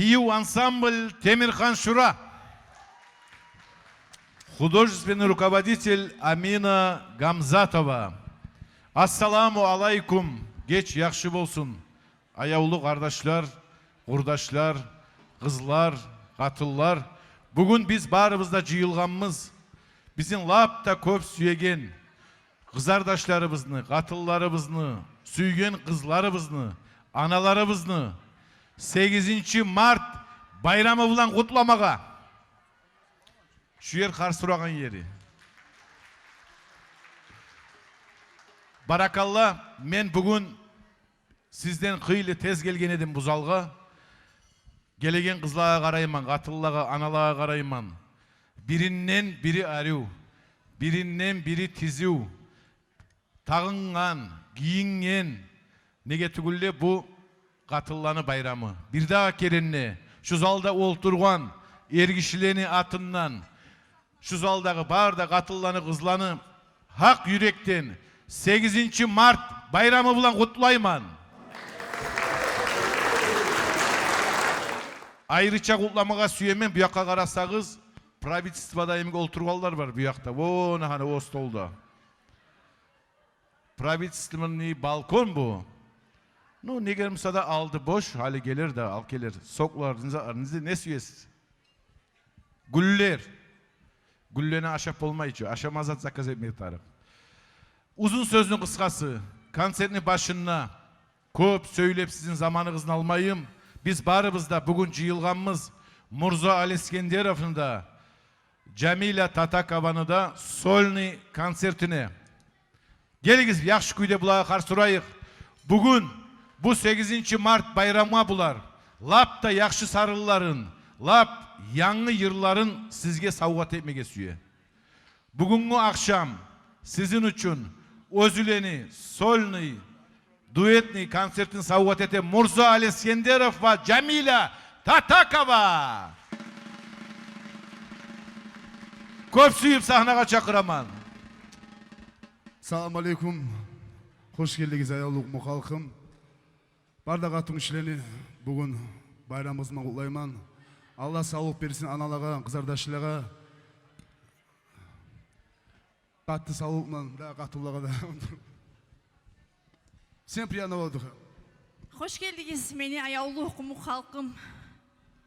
Бию ансамбль Темирхан Шура. Художественный руководитель Амина Гамзатова. Ассаламу алейкум. Geç yaxşı bolsun. Аяулы qardaşlar, құрдашлар, қызлар, қатыллар. Бүгін біз барыбызда жиылғанмыз. Біздің лапта көп сүйеген қызардашларыбызны, қатылларыбызны, сүйген қызларыбызны, аналарыбызны 8 март байрамы бұлан құтламаға. Şu yer қарсы тұраған ері. Баракалла, мен бүгін сізден қыйлы тез келген едім бұл залға. Келеген қызлаға қарайман, қатыллаға, аналаға қарайман. Біріннен бірі әру, біріннен бірі тізу. Тағынған, киінген, неге түгілде бұл қатылланы байрамы. Бірдағы керенне, şu залда олтырған, ергішілені атыннан, şu залдағы барда қатылланы қызланы, хақ юректен 8 март байрамы бұлан құтлайман. Ayrıca kutlamaya süyemen bu yaka karasağız правительствода emge olturgallar var bu yakta. O ne hani o stolda. Правительствоның balkon bu. No ne gelmişse de aldı boş hali gelir de al gelir. Soklarınızı ne süyesiz? Güller. Güllerine aşap olmayıcı. Aşamazat zakaz etmeyi tarif. Uzun sözün kıskası. Konserin başına köp söyleyip sizin zamanınızını almayayım. Biz barımızda bugün jıyılganımız Murza Aleskenderov'un da Jamila Tatakovan'ı da Solni konsertine. Geligiz yaxşı kuyda bulağa karşırayıq. Bugün bu 8 Mart bayramı bular. Lap da yaxşı sarılıların, lap yanlı yırların sizge savgat etmege süye. Bugünkü akşam sizin için Özüleni, Solni, Duetni konsertin savgat ete Murza Aleskenderov ve Jamila Tatakova. Köp suyup sahnaga çakıraman. Assalamu alaikum. Hoş geldiniz ayoluk muhalkım. Barda katın işlerini bugün bayramımızma kutlayman. Allah sağlık versin analara, kızardaşlara. Katı sağlıkla da katıllara da. Sen priyana olduk. Hoş geldiniz meni ayoluk muhalkım.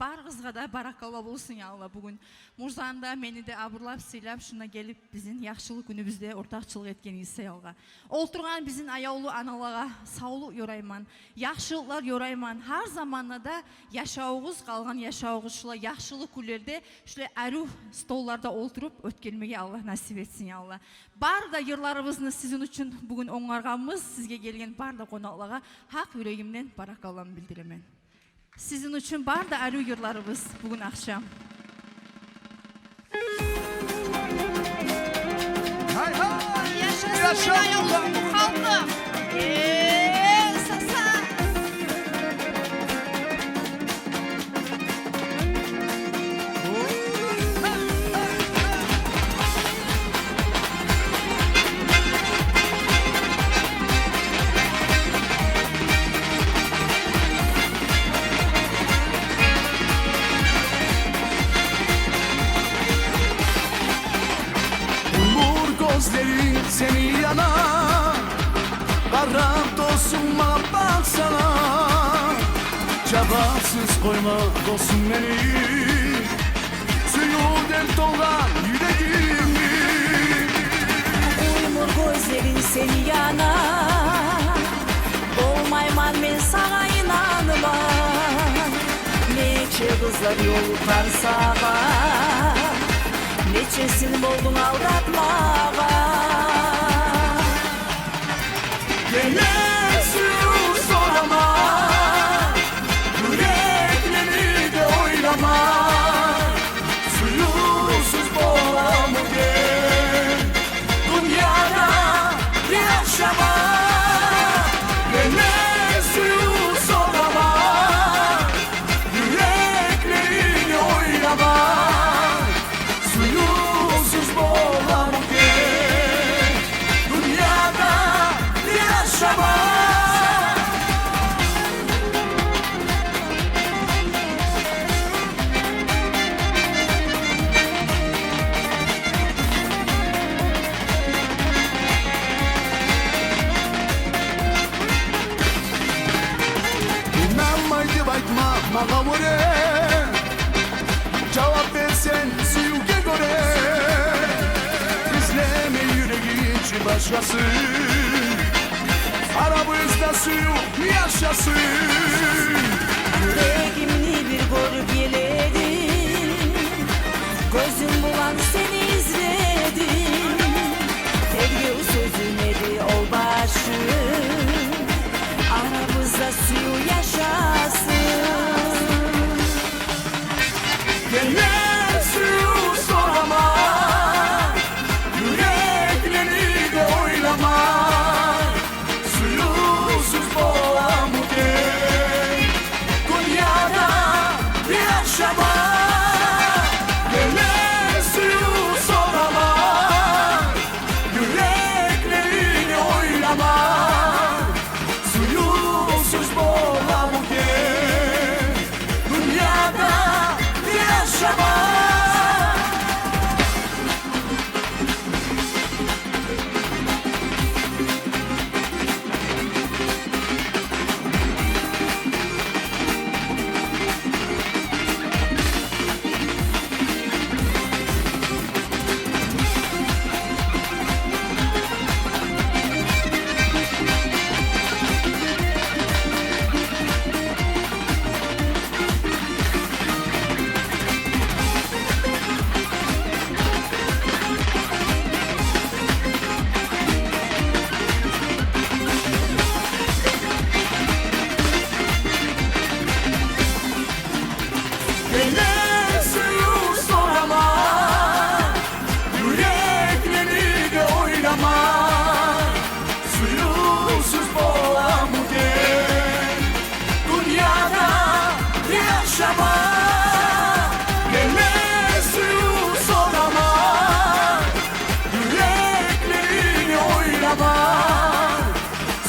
Бар қызға да баракалла болсын алла бүгін Мурзанда мені де абырлап сыйлап шына келіп біздің яқшылық күнімізде ортақшылық еткеніңіз саялға. Ол тұрған біздің аяулы аналаға саулық yorayman, яқшылықлар yorayman. Har zamanla da yaşauğuz қалған yaşauğuz şula яқшылық күлерде şule әру stollarda oturup ötkелмеге Allah nasip etsin алла. Бар да yırlarımızны sizin için bugün oңарғанымыз, sizге келген бар да қонақлаға haq yüreğimden barakallamı bildiremen. Sizin için var da arı yıllarımız bugün akşam. Yaşasın ayoluk bu halkım. Sasa. Gözlerin seni yana, karap dostuma baksana. Çabasız koyma dostum beni, suyu dert olan yüreğimi. Uymur gözlerin seni yana, olmayman ben sana inanma. Neçe kızlar yoluklar sağa, neçesini buldun aldatmağa. Gelen suyu sorama, yürekleri de oylama. Suyusuz boğamı gel, dünyada yaşama. Gelen suyu sorama, yürekleri de oylama. Suyusuz boğamı gel, dünyada yaşama. Bana göre cevap versen suyuge göre İzleme yüreği içi başkası Aramızda suyu yaşasın Yüreğimni bir gör geledim Gözüm bulan seni izledim Sevgi sözü neydi ol başım Aramızda suyu yaşasın Gene suyu sorama Yürekleri de oylama Suyusuz boğamı gel Dünyada yaşama Gene suyu sorama Yürekleri de oylama Suyusuz boğamı gel Dünyada yaşama Gene suyu sorama Yürekleri de oylama Suyusuz boğamı gel Dünyada yaşama Gene suyu sorama Yürekleri de oylama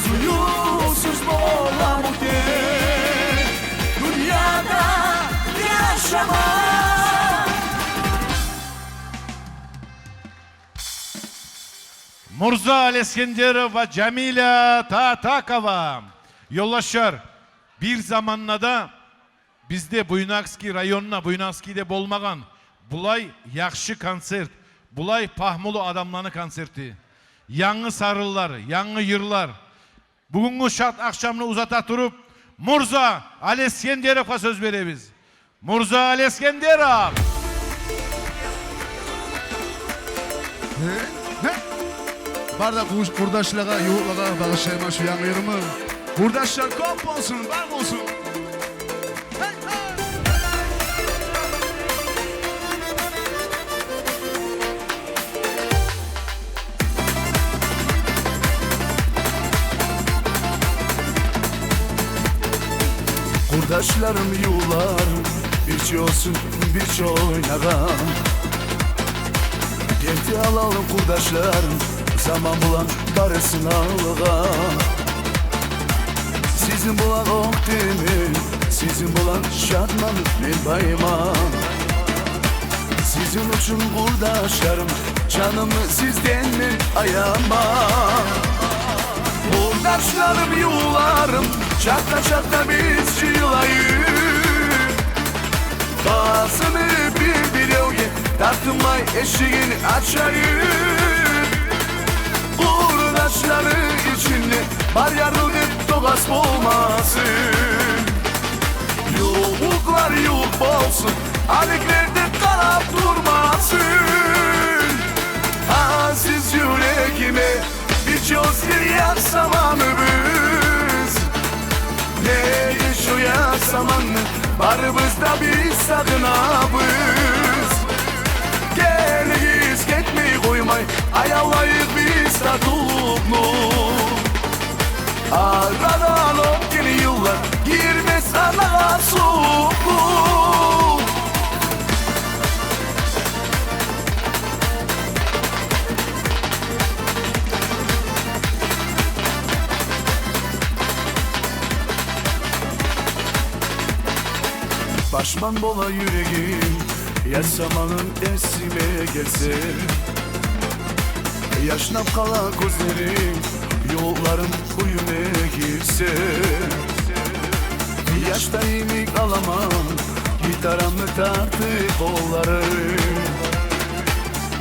Suyusuz boğamı gel Dünyada yaşama Murza Aleskenderova Cemila Tatakova yollaşar. Bir zamanla da bizde Buynakski rayonuna Buynakski'de bolmagan bulay yakşı konsert, bulay pahmulu adamlarını konserti. Yanğı sarıllar, yanğı yırlar. Bugünkü şart akşamını uzata turup Murza Aleskenderov'a söz verebiz. Murza Aleskenderov. Barda kurdaşlara, yuğlara bağışlayma şu yanıyırımı. Kurdaşlar kop olsun, bak olsun. Kurdaşlarım yular bir olsun bir oynağa Geldi alalım kurdaşlarım zaman bulan barısın ağlığa Sizin bulan optimim sizin bulan şartmanlık ne bayma Sizin için kurdaşlarım canımı sizden mi ayama Kurdaşlarım yularım çatla çatla biz çığlayı Bazını bir videoya tartınmay eşiğini açayı Kurdaşları içinde var yarılıp doğas olmasın Yoluklar yoluk olsun aleklerde kalap durmasın Aziz yüreğime bir çözgür yar zamanımız Ne şu yar zamanı barımızda bir sakınabız Geleyiz gitmeyi koymay ayavlayık biz tatuluklu Aradan olup yeni yıllar girmez sana soğuk Başman bola yüreğim yaşamanın esime gelse Yaşnap kala gözlerim yollarım uyume girse yaştayım kalamam. Gitaramı tarttı kollarım.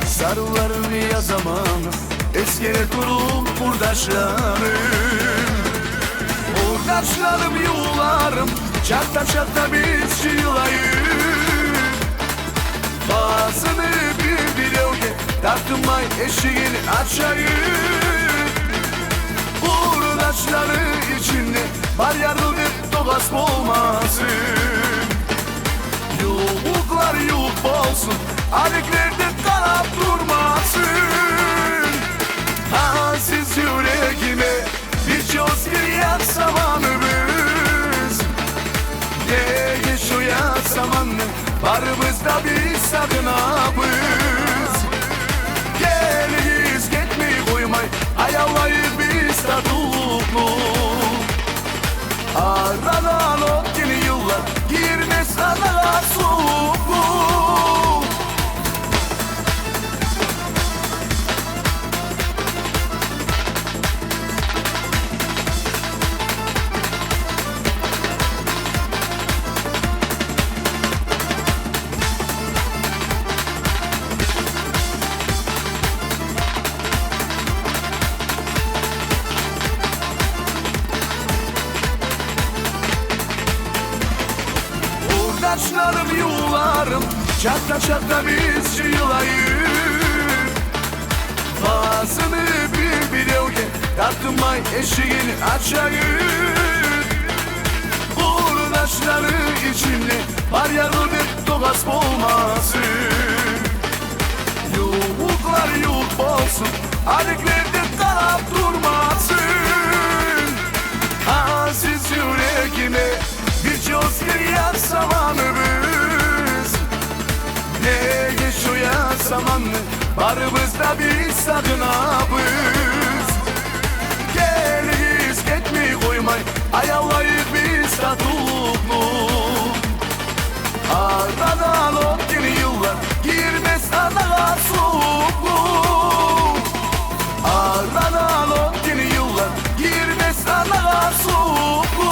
Sarılarımı yazamam, eskere durup kurdaşlarım. Kurdaşlarım yularım, çatta çatta biz çığlayım. Bazını bir bilevge, tartınmay eşiğini açayım. Kurdaşları içinde var yarılır togas olmasın. Yuvuklar yuvuk olsun, aleklerde kanap durmasın. Siz yüreğime bir cozgir yaksamanımız. Ne geçiyor yaksamanı, varımızda bir sakınabız. Geliyiz gitmeyi koymay, ayavlayı biz tatuluklu. Aradan ot yeni yıllar, girmez sana soğuklu. Kurdaşlarım yularım, çatta çatta biz çığlayım. Fazını bir bilevge, tartınmay eşiğini açayım. Kurdaşları içinde var yarılır togas olmasın. Yuvuklar yuvuk olsun, aleklerde kanap durmasın. Aziz yüreğime bir cozgir yaksamanımız. Ne geçiyor yaksamanı, varımızda bir sakınabız. Geliyiz gitmeyi koymay, ayavlayıp biz tatuluklu. Aradan ot yeni yıllar, girmez sana soğuklu. Aradan ot yeni yıllar, girmez sana soğuklu.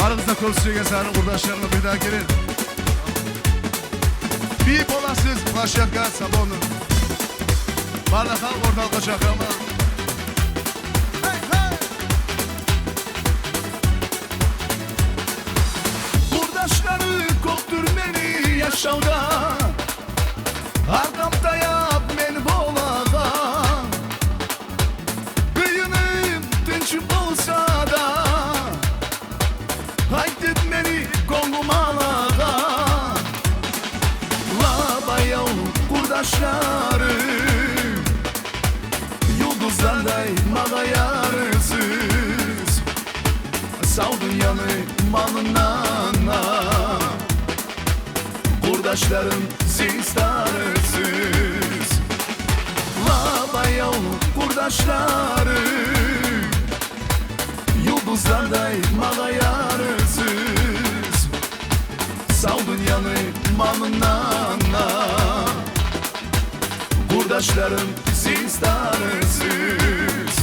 Aranızda konuşuyor gezerin kurdaşlarına bir daha gelin. Büyük olasınız Başak'a Sabon'un. Bardak al oradan kaçak ama. Hey hey! Kurdaşları koktur beni yaşavda. Arkamda yap beni bolağa. Kıyınım tınçım olsa da. Haydi beni kolum alağa. Labayav kurdaşlarım, yıldızlardayım ağa yarısız. Sağ dünyanı malına, kurdaşlarım siz tanısız. Labayav kurdaşlarım, yıldızlardayım ağa yarısız. Sağ dünyanı malına, kurdaşlarım siz tanısız.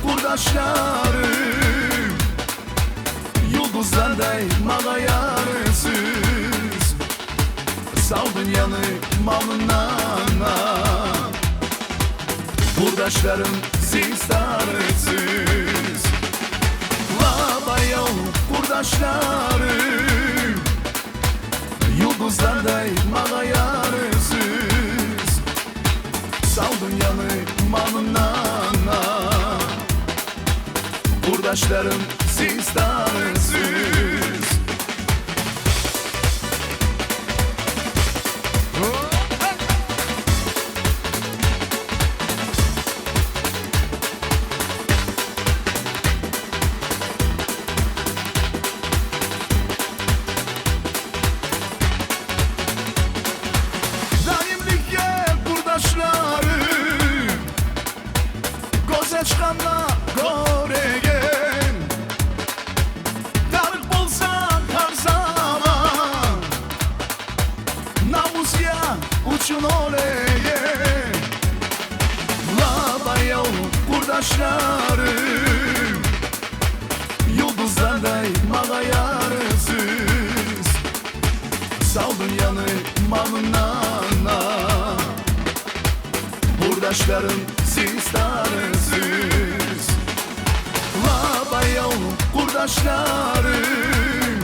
Kurdaşlarım, yıldızlardayım ağa yarısız. Sağ dünyanı malına, kurdaşlarım siz tanısız. Labayav kurdaşlarım, yıldızlardayım ağa yarısız. Sağ dünyanı malına, Kurdaşlarım siz tanırsınız. Daimlikle kurdaşlarım Göze çıkanla göregen Tarık bolsan her zaman Namus ya uçun oleye Labayav kurdaşlarım Yıldızlarday mağa yarısız Sal dünyanı malınana Kurdaşlarım siz tanırsınız. Labayav kurdaşlarım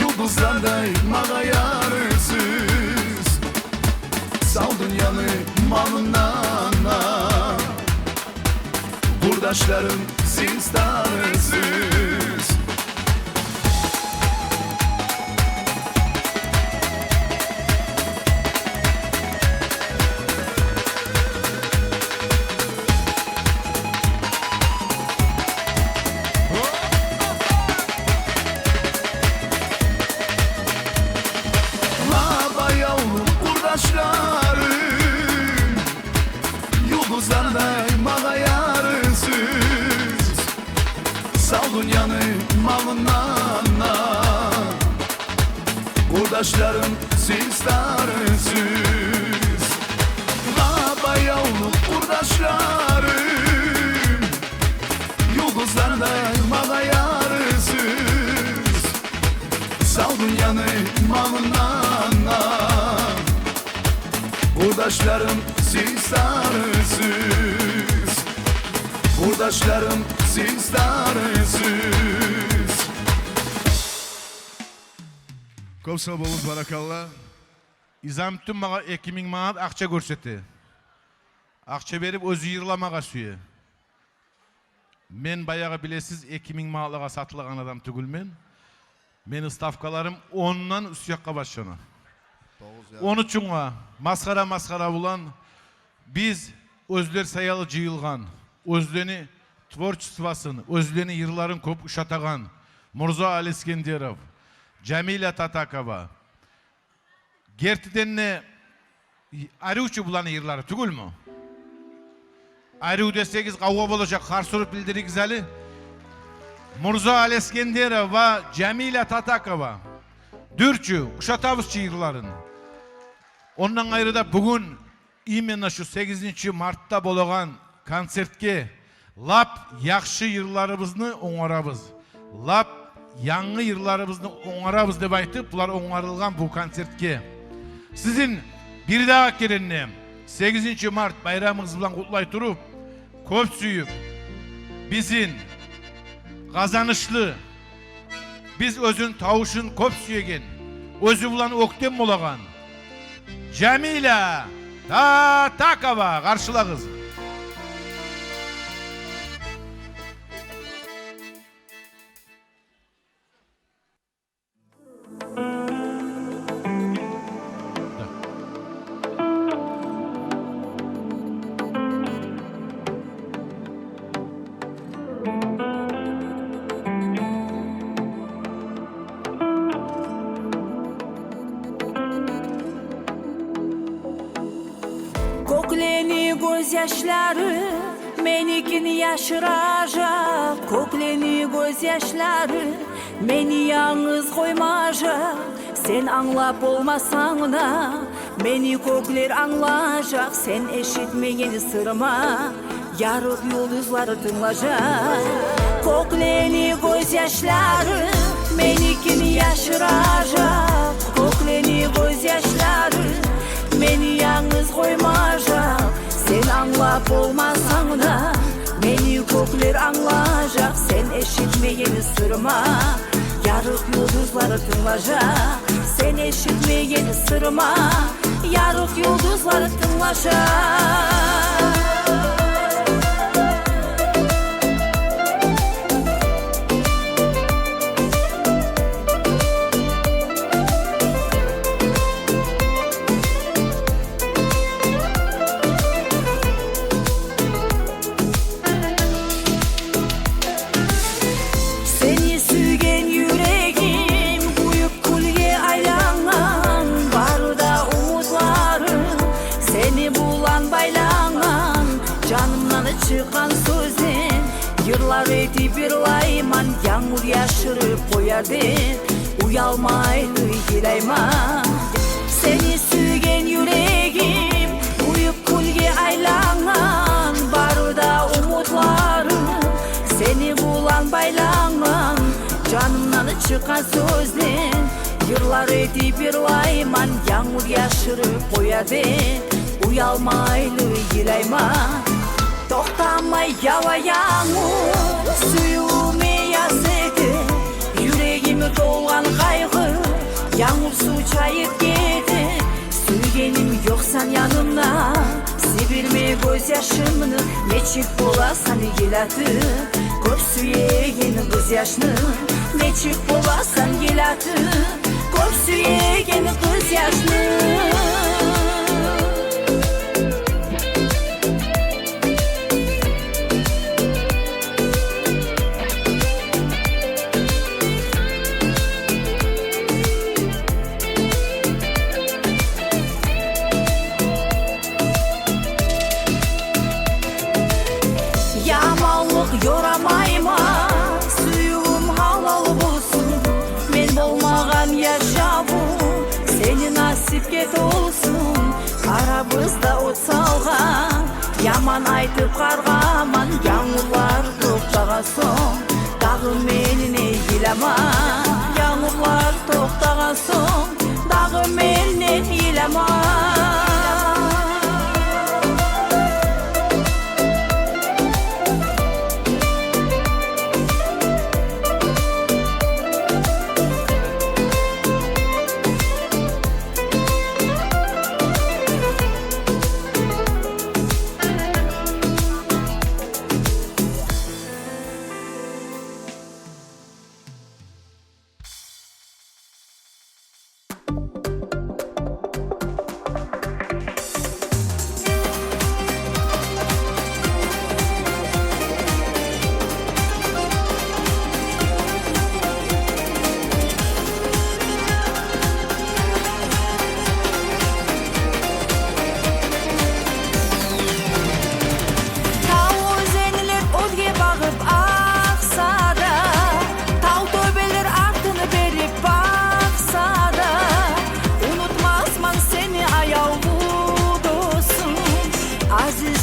Yıldızlarday mağa yarısız Sal dünyanı malınana Kurdaşlarım siz tanırsınız. Labayav kurdaşlarım Yıldızlarday mağa yarısız Sal dünyanı malınana Kurdaşlarım siz tanırsınız. Labayav kurdaşlarım Yıldızlarday mağa yarısız Sal dünyanı malınana Kurdaşlarım siz tanırsınız. Kurdaşlarım siz tanırsınız. Көп сау болыңыз, баракалла. İzamtun mağa 2000 manat akça görsetti. Akça verip özü yırlamağa süye. Men bayağı bilesiz 2000 manatlağa satılgan adam tügülmen. Men stavkalarım 10'dan üst yakka başlana. Onu çunga maskara bulan biz özler sayalı jıyılgan, özlerini tvorчествосын, özlerini yırların köp uşatagan Murzo Aleskenderov, Jamila Tatakova, Gertidenne arıuçu bulan yırları tügül mü? Arıu desegiz kavga bolacak, karsurup bildirigiz ali. Murzo Aleskenderov ve Jamila Tatakova, dürçü, uşatabızçı yırların. Ondan ayrı da bugün imенно şu 8 Mart'ta bolagan konsertke lap yakşı yırlarımızını oңarabız. Lap yanğı yırlarımızını oңarabız dep aytıp bular oңarılgan bu konsertke. Sizin bir daha kerenine 8 Mart bayramınız bilan kutlay turup köp suyup bizin kazanışlı biz özün tavuşun köp suyegen özü bilan oktem bolagan Jamila Tatakova karşılağız. Kokleni gözyaşları menikini yaşıracak. Kokleni gözyaşları meni yalnız koymacak. Sen anlap olmasan da meni kokler anlayacak. Sen eşitmeyen sırma yarık yıldızları tınlayacak. Kokleni gözyaşları menikini yaşıracak. Kokleni gözyaşları beni yalnız koymayacak. Sen anlap olmasan da beni kokler anlayacak. Sen eşitmeyen sırma yarık yıldızları tınlayacak. Sen eşitmeyen sırma yarık yıldızları tınlayacak. Canımdan çıkan sözün yıllar edip yırlayman, yağmur yaşırıp koyardı. Uyalmaylı gilayman. Seni suygen yüreğim uyup kulge aylanan, barıda umutlarım seni bulan baylanan. Canımdan çıkan sözün yıllar edip yırlayman, yağmur yaşırıp koyardı. Uyalmaylı gilayman. Toxtamay yava yağmur suyumu yazdı, yüreğimi dolgan kaygı yağmur su çayıp gitti. Suygenim yoksan yanımda, sivirme göz yaşımını, neçik bolasan geladı. Kop suyegen kız yaşını, neçik bolasan geladı. Kop suyegen kız yaşını. Yoramayma, suyum halal bulsun. Men bolmagan yaşabım, seni nasip ket olsun. Aramızda ot salgan, yaman aytıp kargaman. Yağmurlar toktağan soң, dagı meline yilaman. Yağmurlar toktağan soң, dagı meline yilaman.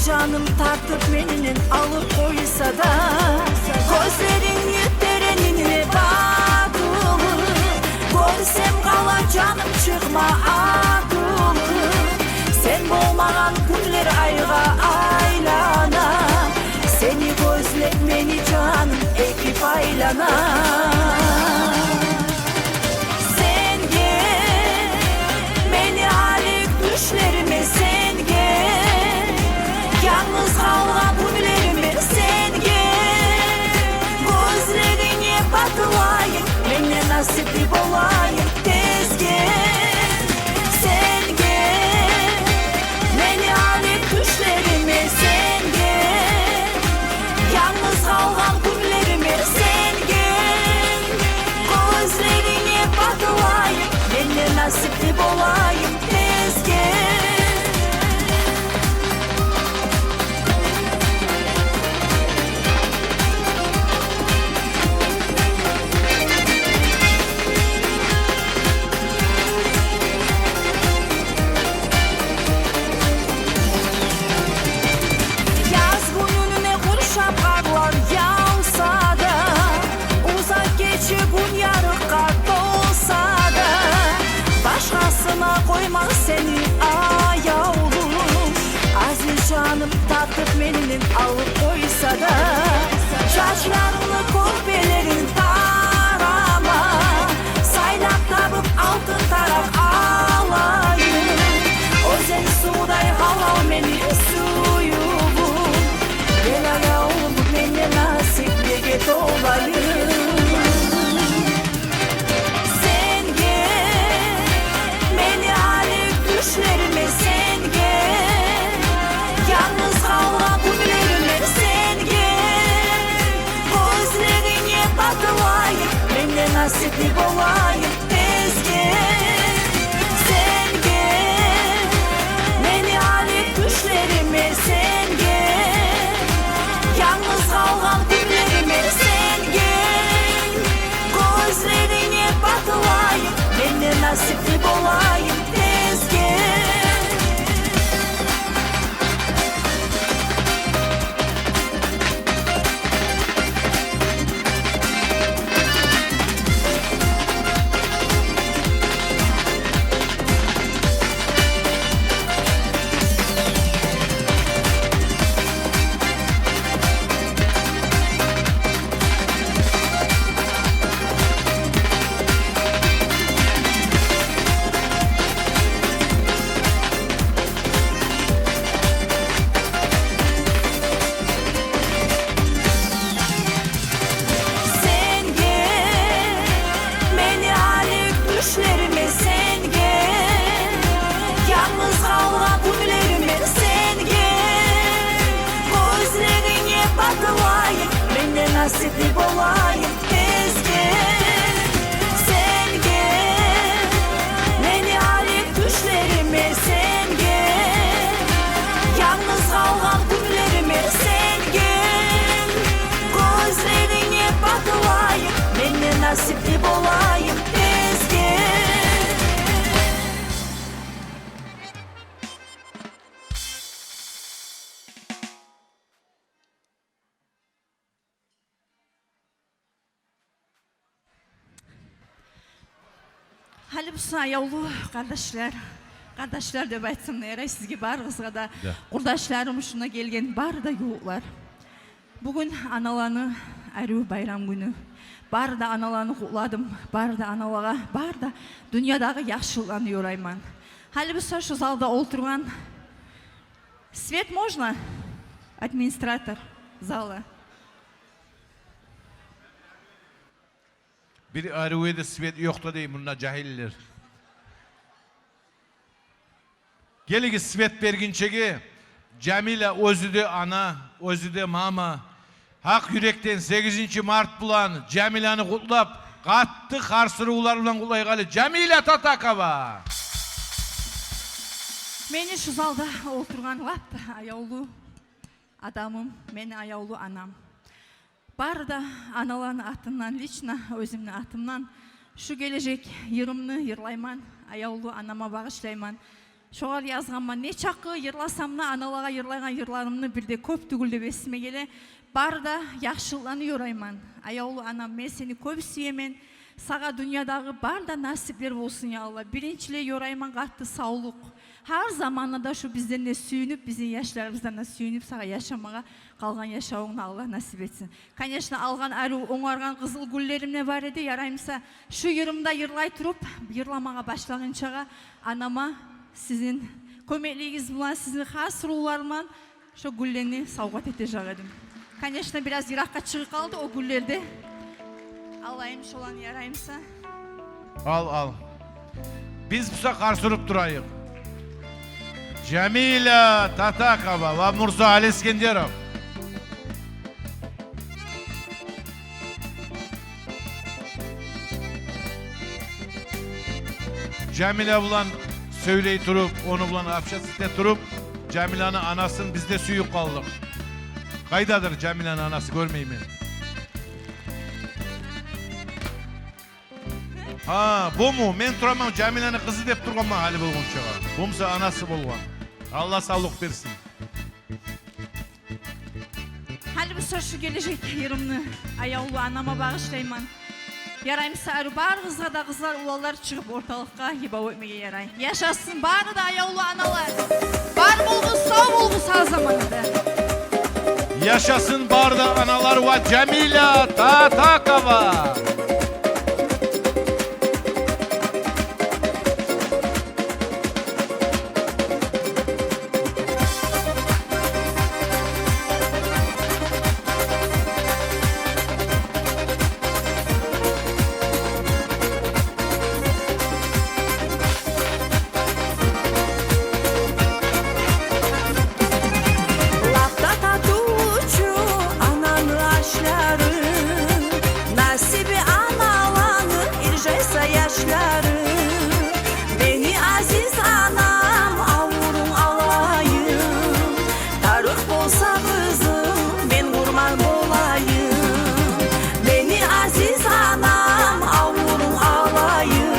Canım tartıp meninin alıp koysa da, gözlerin yütterenine bakılı. Görsem kala canım çıkma akıllı. Sen bolmagan günler ayga aylana, seni gözlep meni canım ekip aylana. Sen gel, meni alik düşlerime sen gel. Yalnız kalgan günlerime sen gel. Gözlerine batılayım, benimle nasipli olayım. Tez gel, sen gel. Beni alıp düşlerime sen gel. Yalnız kalgan günlerime sen gel. Gözlerine batılayım, benimle nasipli olayım. Tez gel. Koymaz seni ayağım, aziz canım tartıp meninin alıp koysa da. Saçlarını korpelerin tarama, saylap tabıp altın tarak alayım. O sen suday halal meni suyum, gel ayağım menine nasipli get olayım. Düşlerime sen gel. Yalnız kalma günlerime sen gel. Gözlerine batılayım, benimle nasipli olayım. Tez gel, sen gel. Beni alıp düşlerime sen gel. nasipli olayım ezgi. Sen gel, beni alıp düşlerime sen gel. Yalnız kalgan günlerime sen gel. Gözlerine bakılayım, beni nasipli olayım ezgi. Hali bu ayavlu kardeşler de baytsam ne sizge barğızga da kurdaşlarım şuna gelgen bar da yoğlar. Bugün analarını arı bayram günü. Bar da analarını kutladım, bar da analaga, bar da dünyadagı yaxşılıklarını yorayman. Hali bu şu zalda oturgan Свет можно? Администратор зала. Bir arıvede svet yoktu değil bunlar cahiller. Geligi svet berginçegi Cemile özüde ana, özüde mama. Hak yürekten 8. Mart bulan Cemile'ni kutlap kattı karsırıqlar bilen kutlaygalı Cemile Tatakova. Meni şu zalda oturgan lapta ayavlu adamım, meni ayavlu anam. Bar da analarının atından, lichna özümün atımdan şu gelecek yırımını yırlayman, ayavlu anama bağışlayman. Şoğal yazganman, ne çakı yırlasamna analaga yırlaygan yırlarımını bir de köp tügülde besime gele. Bar da yaxşılıklarını yorayman. Ayavlu anam, men seni köp süyemen. Sağa dünyadağı bar da nasipler olsun ya Allah. Birinçile yorayman kattı sağlık. Her zamanla da şu bizden de süyünüp, bizim yaşlarımızdan da süyünüp sağa yaşamağa kalgan yaşauğunu Allah nasip etsin. Конечно, algan arı, oңargan kızıl güllerimle var edi, yarayımsa şu yırımda yırlay turup, yırlamağa başlayınçağa anama sizin kömekliğiniz bulan, sizin has ruhlarman şu güllerini savgat edecek edim. Конечно, biraz yırakka çığı kaldı o güllerde. Alayım şolan yarayımsa. Al. Biz bu karsırıp durayıq. Cemile Tatakova ve Mursa Ali İskenderov. Cemile bulan söyley turup, onu bulan afşasite turup, Cemile'nin anasını bizde suyup kaldık. Kaydadır Cemile'nin anası görmeyeyim mi? Ha, bu mu? Men turamam Cemile'nin kızı dep durganman hali bulgun çağa. Bumsa anası bulgan. Allah sağlık versin. Hali bu şu gelecek yırımını ayavlu anama bağışlayman. Yarayımsa arı bar kızga da kızlar ulalar çıkıp ortalıkka hiba etmeye yaray. Yaşasın barı da ayavlu analar. Bar bulgu sağ bulgu sağ zamanında. Yaşasın barda analar ve Cemile Tatakova. Lafta tatuçu ananı aşları, nasibi analanı irjeysa yaşları. Beni aziz anam avurun alayım, tarık bolsa kızım ben kurban olayım. Beni aziz anam avurun alayım,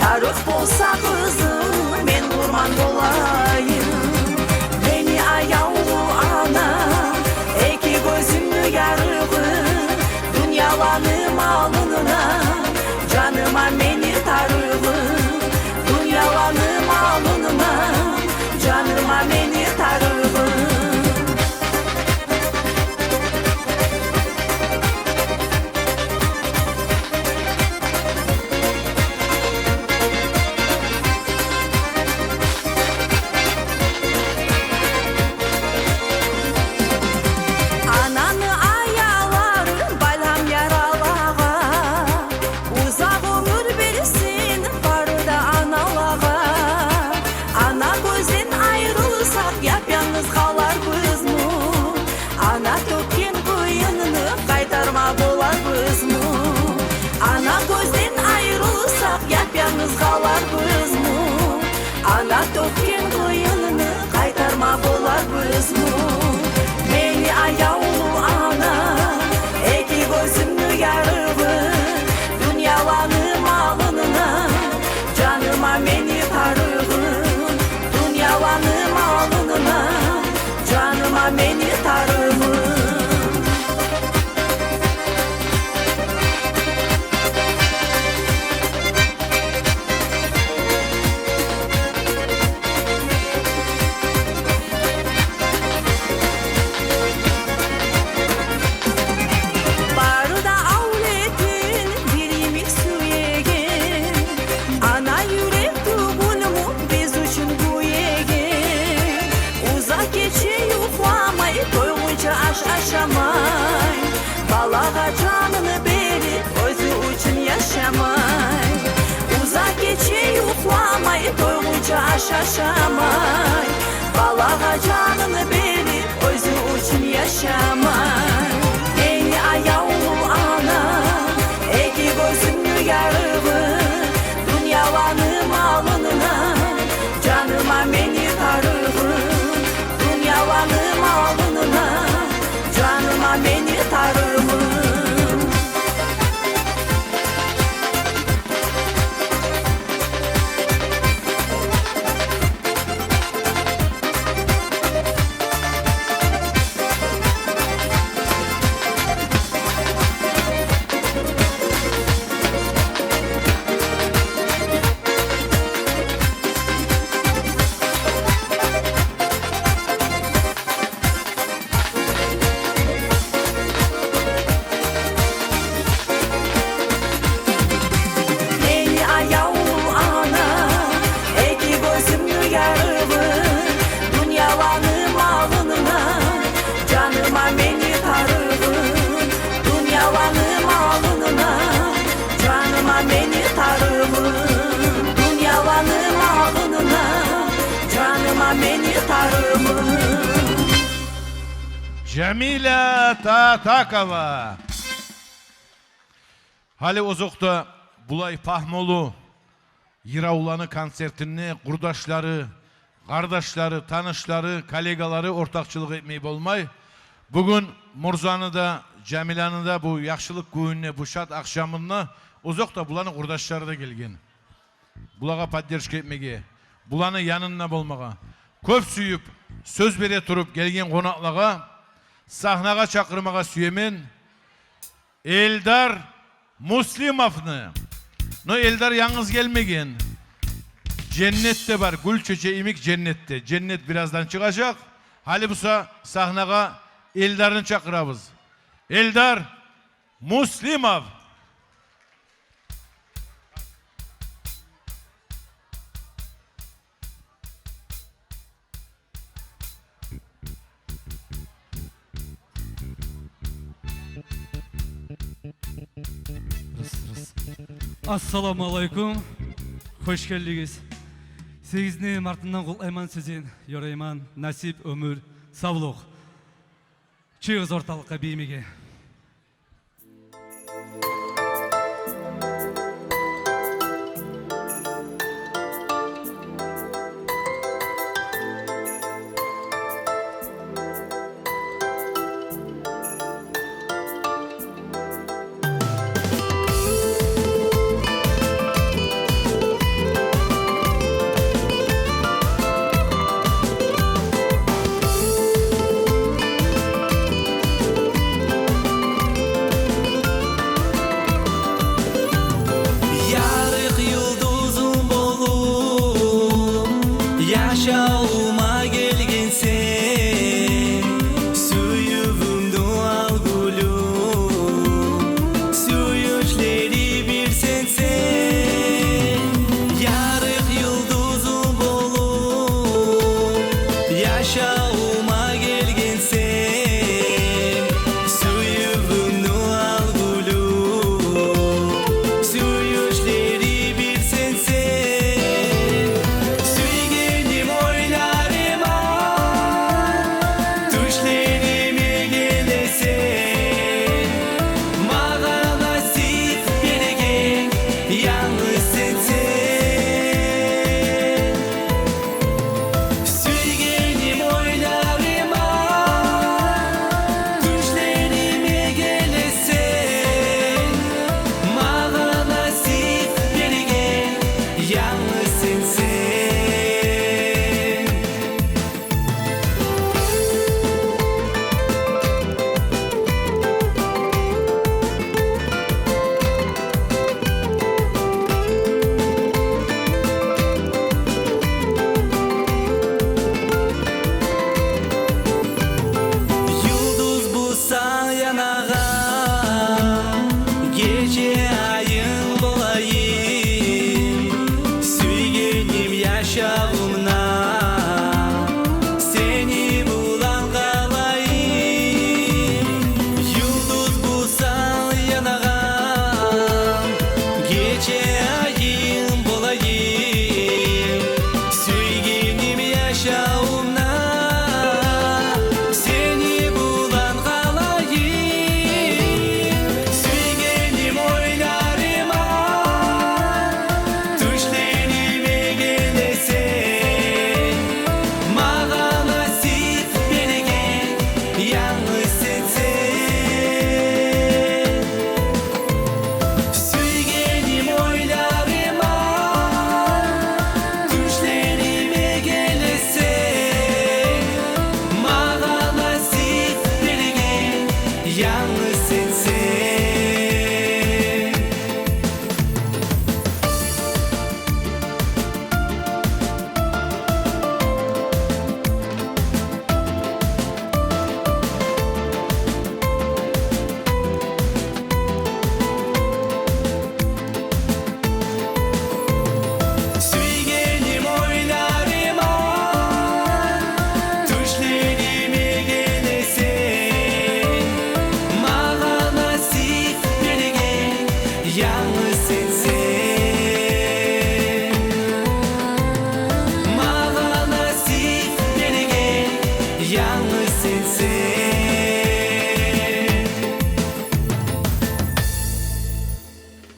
tarık bolsa kızım ben kurban olayım. Beni ayavlu ana, iki gözümlü yarığı, dünyalanım alnına, canıma beni tarığı. Dünyalanım alnına, canıma beni tarığı. Ана төккен кыйынны кайтарма боларбызмы? Мени аяулуу ана, эки көзүмнү ярыбы, дүйняланы малынына, жаныма мени тарыгын, дүйняланы малынына, жаныма мени тарыгын. Aşamay, balağa canını verip özü için yaşamay. Uzak geçe yuklamay, doygunca aşamay. Balağa canını verip özü için yaşamay. Ey ayaulu ana, eki gözümlü yarıbı, dünyalanı malınına, canıma meni tarıgın, dünyalanı malınına, canıma meni tarımın. Cemile Tatakova. Hali Ozok'ta Bulay Pahmolu Yiravlanı konsertini kurdaşları, kardeşleri, tanışları, kolegaları ortakçılık etmeyi olmay. Bugün Murzan'ı da Cemile'ni da bu yakşılık gününe, bu şat akşamına Ozok'ta bulanı kurdaşları da gelgen. Bulağa поддержка etmege, bulanı yanında olmağa. Köp süyüp, söz bere turup gelgen konaklağa, sahnaga çakırmaga süyemen Eldar Muslimov'ni. No Eldar yalnız gelmegen. Cennette var. Gül çiçeğimik cennette. Cennet birazdan çıkacak. Hali busa sahnaga Eldar'ını çakırabız. Eldar Muslimov. Assalamu alaikum. Hoş geldiniz. 8 martından kullayman sizin. Yorayman, nasip, ömür, sağlık. Çıgız ortalıkka beyimege.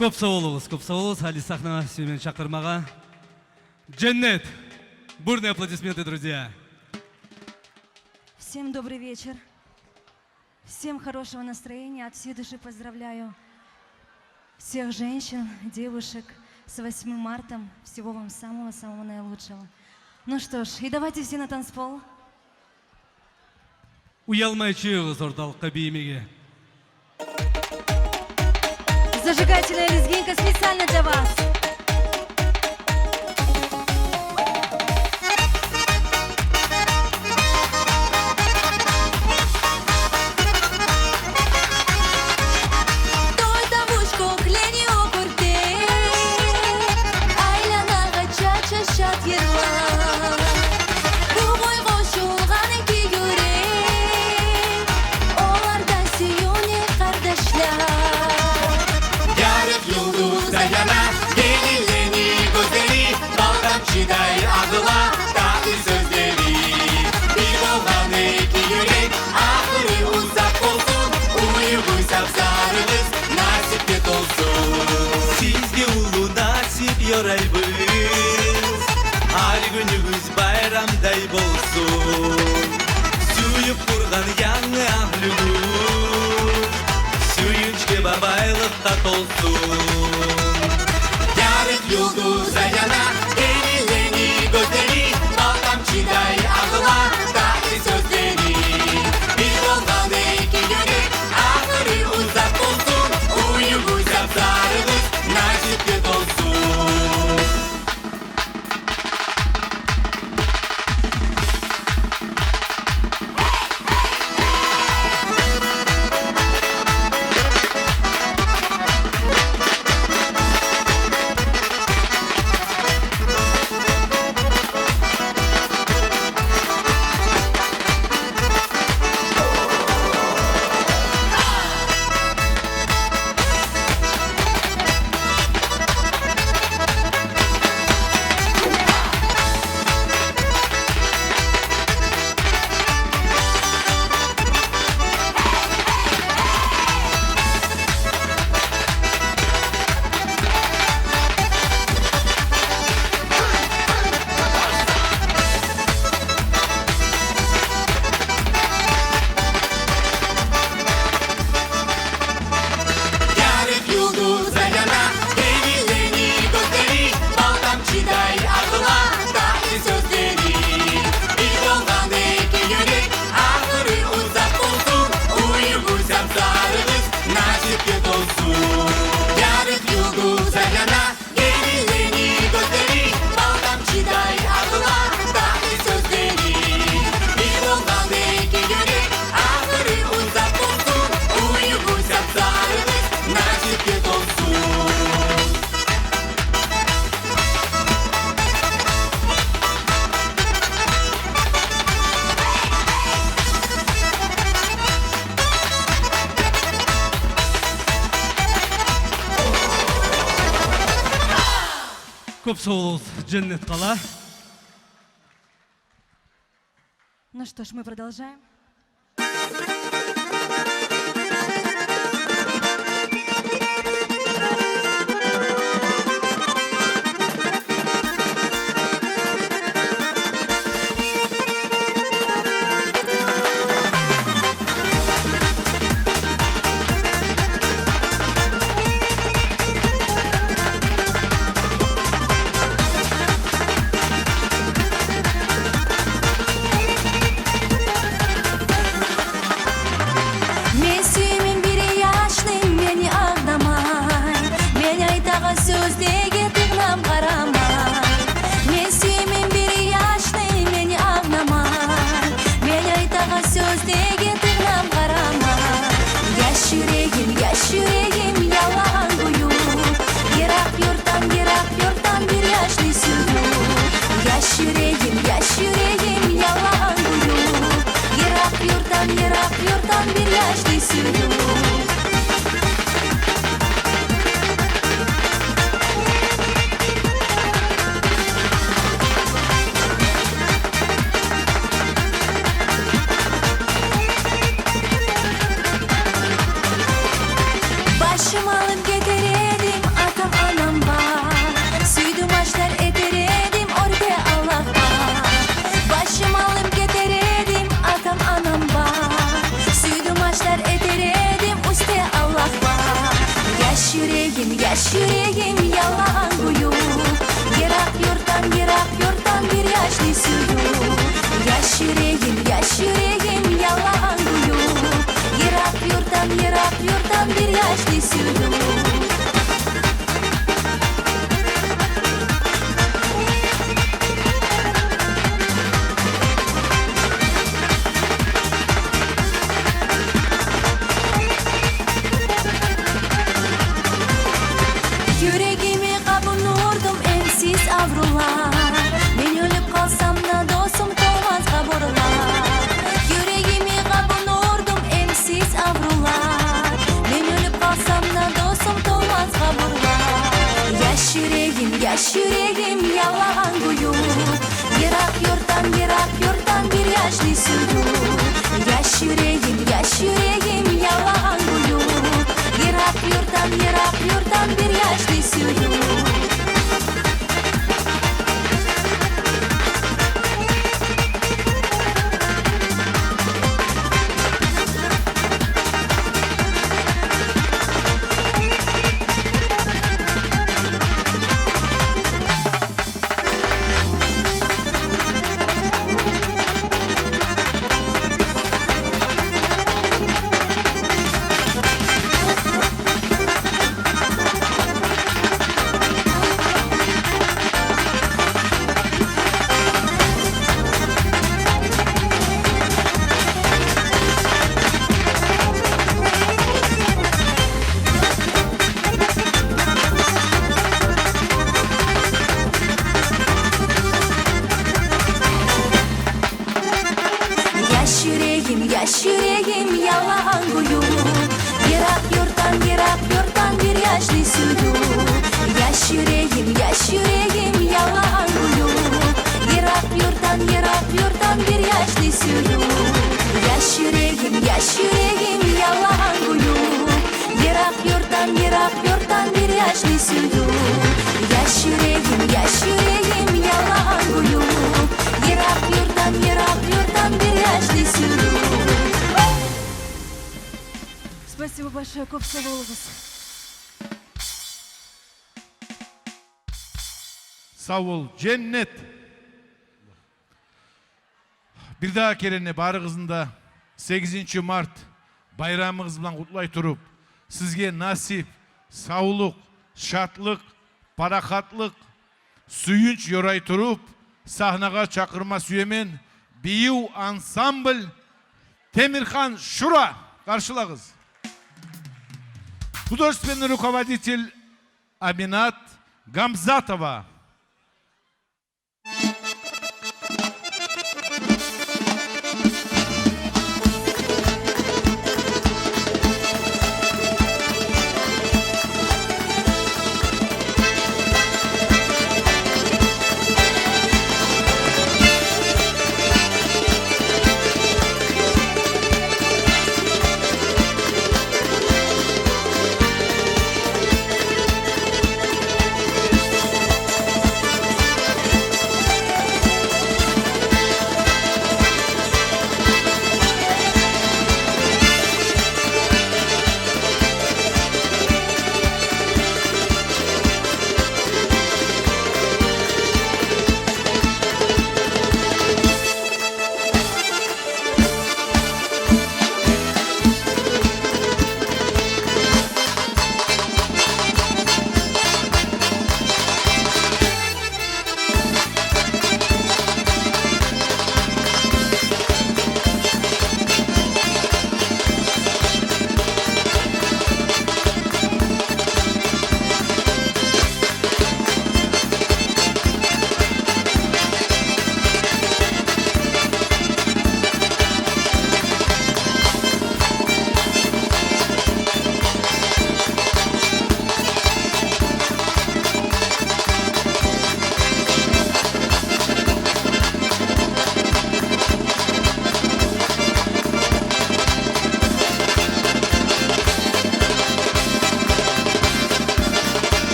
Көп sağ olыңыз. Али сахна сүймен шақырмаға. Дженнет. Бурные аплодисменты, друзья. Всем добрый вечер. Всем хорошего настроения. От всей души поздравляю всех женщин, девушек с 8 марта. Всего вам самого-самого наилучшего. Ну что ж, и давайте все на танцпол. Уялмай чыгыз орталыққа беймеге. Зажигательная лезгинка специально для вас. Yorayбыз, ар күнүгүз байрамдай болсун. Сүйүп турган яңы аhlүгүз, сүйүнчкө бабайлыкка толсун. Ярык юлдуз аяна, элилени көздери, балдамчыдай агыла, татlı сөздери. Бир болгон эки жүрөк, акыры узак болсун, уюгуз абзарыбыз, насипке толсун. Көп sağ olыңыз, Дженнет қала. Ну что ж, мы продолжаем. Sözdege tığlam qaramay. Men suymen bir yaşlı meni ağlamay. Men aytağa sözdege tığlam qaramay. Yaş yüreğim yalan buyur. Yirak yurttan bir yaşlı suyur. Yaş yüreğim yalan buyur. Yirak yurttan bir yaşlı suyur. yaş yüreğim yalan duyup Yırak yurttan bir yaşlı sürdüm Yüreğimi kavunurdum ensiz avrular Ben ölüp kalsam da dostum olmaz kaburlar Yüreğimi kavunurdum ensiz avrular Ben ölüp kalsam da dostum olmaz kaburlar Yaş yüreğim yalan duyup Yırak yurttan bir yaşlı sürdüm Yaş yüreğim yalan duyup Yırak yurttan bir yaşlı sürdüm Yaş yüreğim yalan duyup Yırak yurttan bir yaşlı sürdüm Yaş yüreğim yalan duyup Yırak yurttan bir yaşlı sürdüm Yaş yüreğim yalan duyup Yırak yurttan bir yaşlı sürdüm Yaş yüreğim yalan duyup Yırak yurttan bir yaşlı sürdüm Спасибо большое, көп сау болыңыз. Sağ ol cennet. Bir daha kerene barığızında 8 Mart bayramınız bilan kutlay turup sizge nasip, sağlık, şatlık, parakatlık, suyunç yoray turup sahnaga çakırma süyemen Biyu Ansambl Temirхан Şura karşılağız. Художественный руководитель Аминат Гамзатова.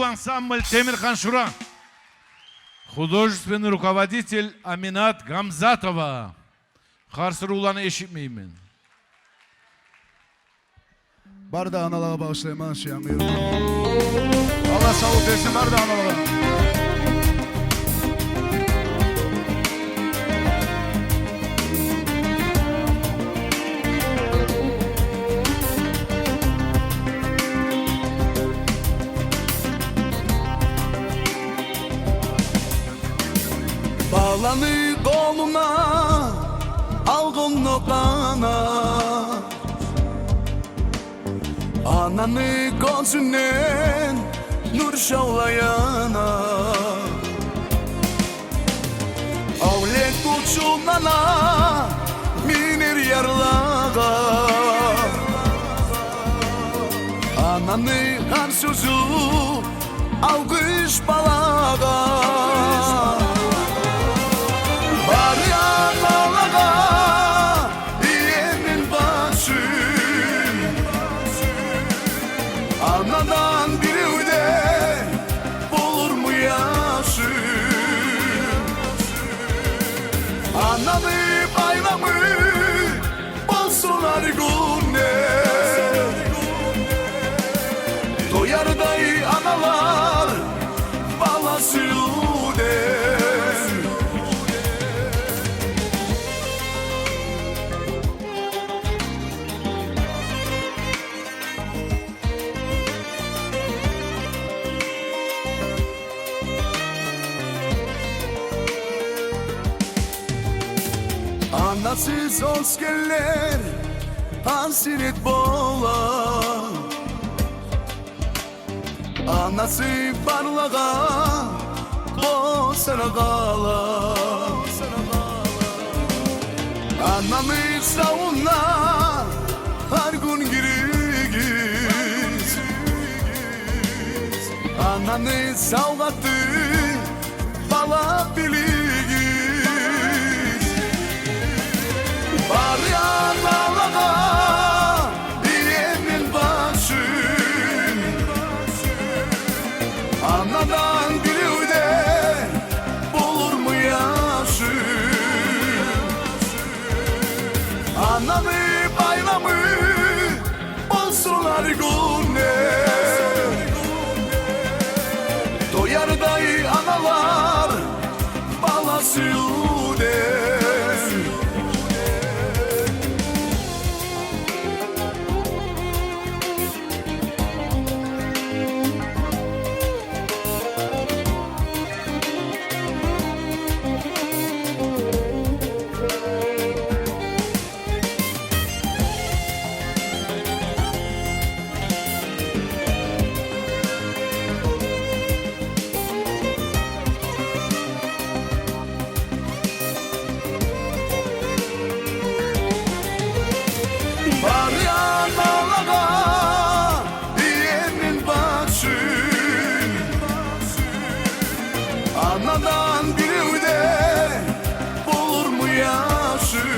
ансамбль Темирхан Шура. Художественный руководитель Аминат Гамзатова. Қарсы руланы ешітмеймін. Бар да аналарға bağışlayman şeyanı. Allah sağlık versin, бар да аналарға. Bağlanı koluna, algın noktana. Ananı gözünden nur şavlayana. Avlet uçunana, minir yarlağa. Ananı her sözü, algış balağa. Var ya dalağa, yemin basın. Anadan biri de bulur mu yaşın? Ananı bayramı bolsunlar günne. Doyar dayı analar balası de. Anasız oskeller hasret bola. Anası barlağa bosana kala. Anamı savunla her gün girigiz. Ananı savgattı bala biligiz. Var ya dalağa, yemin basın. Anadan biri de bulur mu yaşın? Ananı bayramı bolsunlar günne. Doyar dayı analar balası de. Var ya dalağa, yemin basın. Anadan biri de bulur mu yaşın?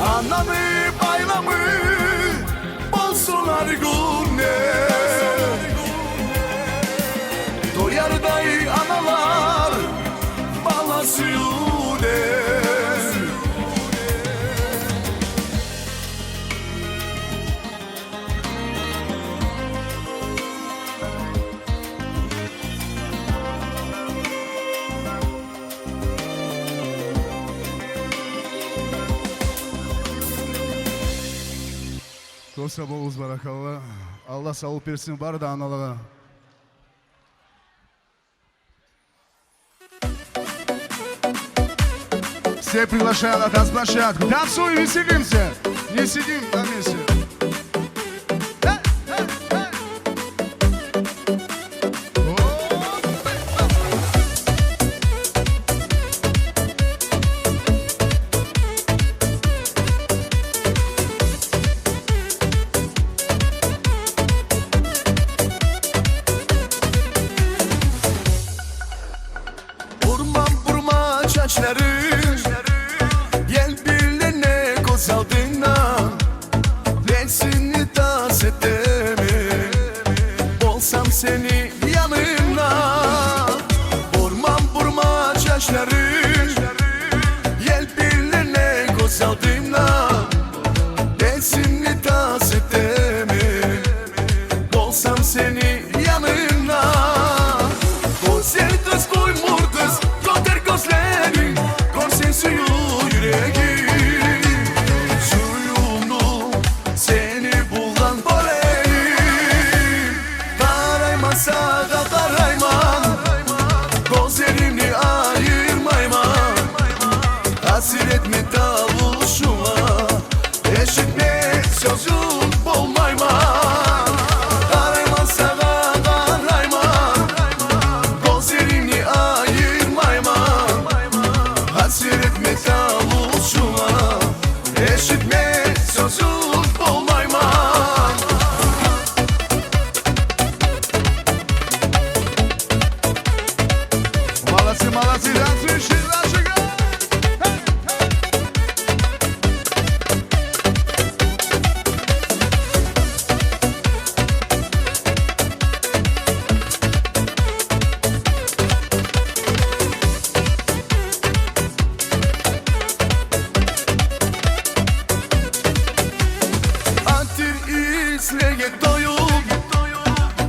Ananı bayramı bolsunlar günne. Doyar dayı analar balası de. Kosa boluz barakallah. Allah sağlık versin, бар да аналарға. Все приглашают на танцплощадку. Танцуем, веселимся. Не сидим на месте. Gel birine koz aldığına. Lensini tas etemi. Etsinli tas etemi Olsam seni yanına Konser kız koymur kız Gönder gözlerin Konsen suyu yüreği Suyumlu seni bulan boleyi Karayman sağa karayman Gözlerini ayırmayman Hasret mi davuşuma Eşitme sözün bolmayman Karayman sağa karayman Gözlerini ayırmayman Hasret mi davuşuma Eşitme sözün bolmayman Молодцы, молодцы, танцующие, зажигай! Atır izleye doyup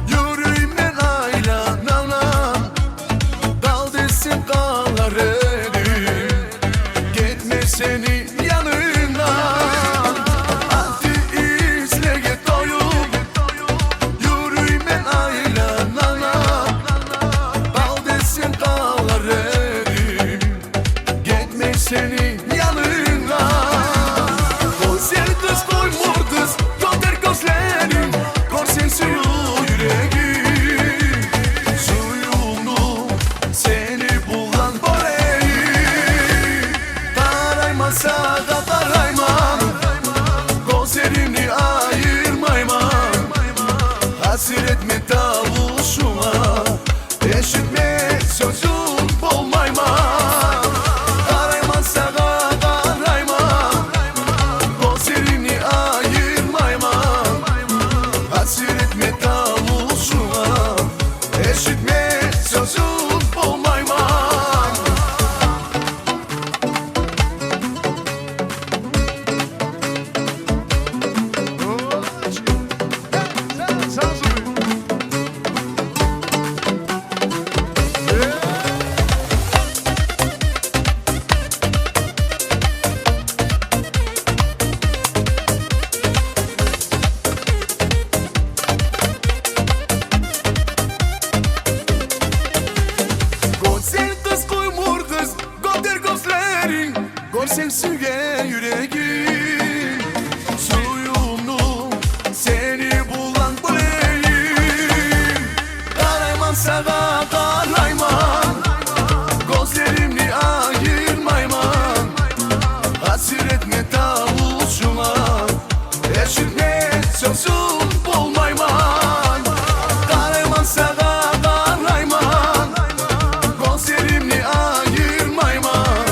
Yüreğimden aylanana Dal desin dağları Gitme seni yanına Atır izleye doyup Yüreğimden aylanana Dal desin dağları Gitme seni yanına Konser kız koymur kız Gönder gözlerin Korsen suyu yüreği Suyumlu seni bulan boleyi Tarayman sağa tarayman Gözlerini ayırmayman Hasret mi davuşuma Eşitme sözün bolmayman Tarayman sağa tarayman Gözlerini ayırmayman Hasret mi davuşuma Eşitme sözün bolmayman Konser kız koymur kız Gönder gözlerin Görsen süge yüreği Suyumlu seni bulan boleyi Karayman sağa karayman Gözlerimni ayırmayman Hasret mi davuşuma Eşitme sözün bolmayman Karayman sağa karayman Gözlerimni ayırmayman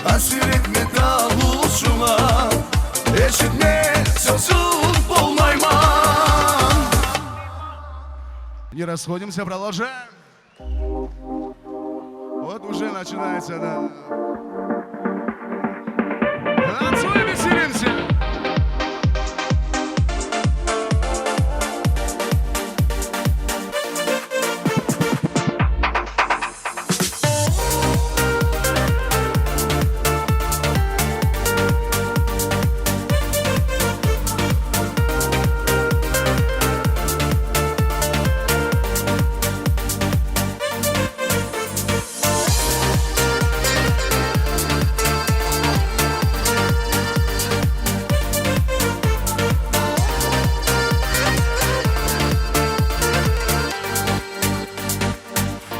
Hasret mi davuşuma Eşitme sözün bolmayman Не расходимся, продолжаем. Вот уже начинается, да. Танцуем, веселимся.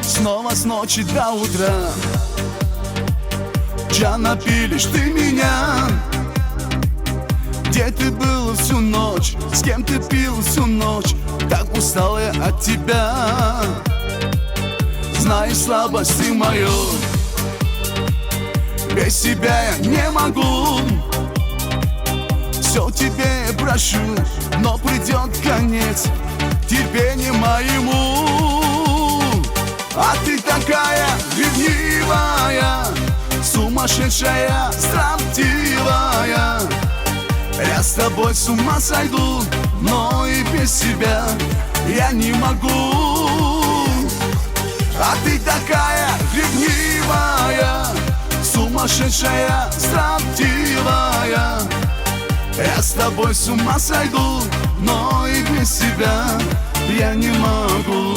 Снова с ночи до утра Джана, пилишь ты меня Где ты был всю ночь? С кем ты пил всю ночь? Так устал я от тебя Знаешь слабости мою Без тебя я не могу Все тебе прощу Но придет конец терпению моему А ты такая ревнивая, с ума сумасшедшая, строптивая. Я с тобой с ума сойду, но и без тебя я не могу. А ты такая ревнивая, сумасшедшая, строптивая. Я с тобой с ума сойду, но и без тебя я не могу.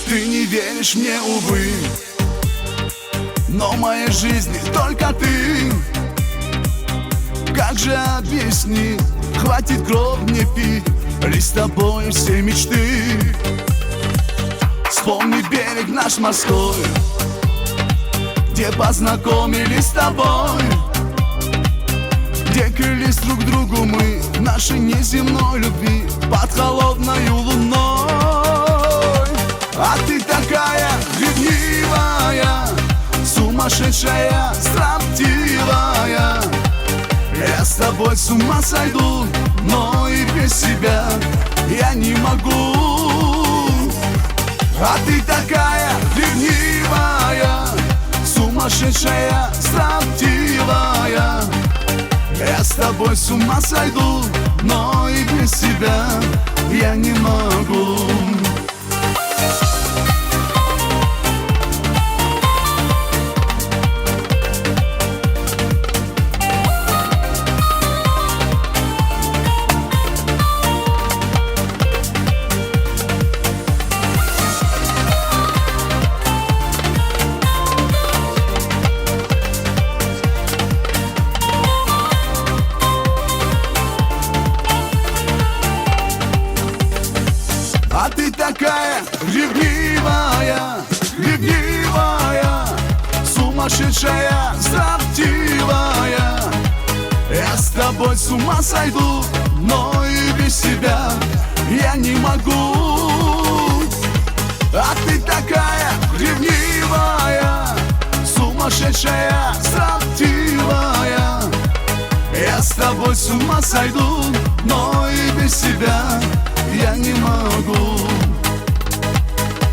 Ты не веришь мне, увы, но в моей жизни только ты. Как же объяснить, хватит кровь мне пить, лишь с тобой все мечты. Вспомни берег наш морской, где познакомились с тобой, где крылись друг другу мы в нашей неземной любви под холодной луной. А ты такая ревнивая, сумасшедшая, строптивая. Я с тобой с ума сойду, но и без тебя я не могу. А ты такая ревнивая, сумасшедшая, строптивая. Я с тобой с ума сойду, но и без тебя я не могу. А ты такая ревнивая, ревнивая, сумасшедшая, строптивая. Я с тобой с ума сойду, но и без тебя я не могу. А ты такая ревнивая, сумасшедшая, строптивая. Я с тобой с ума сойду, но и без тебя я не могу.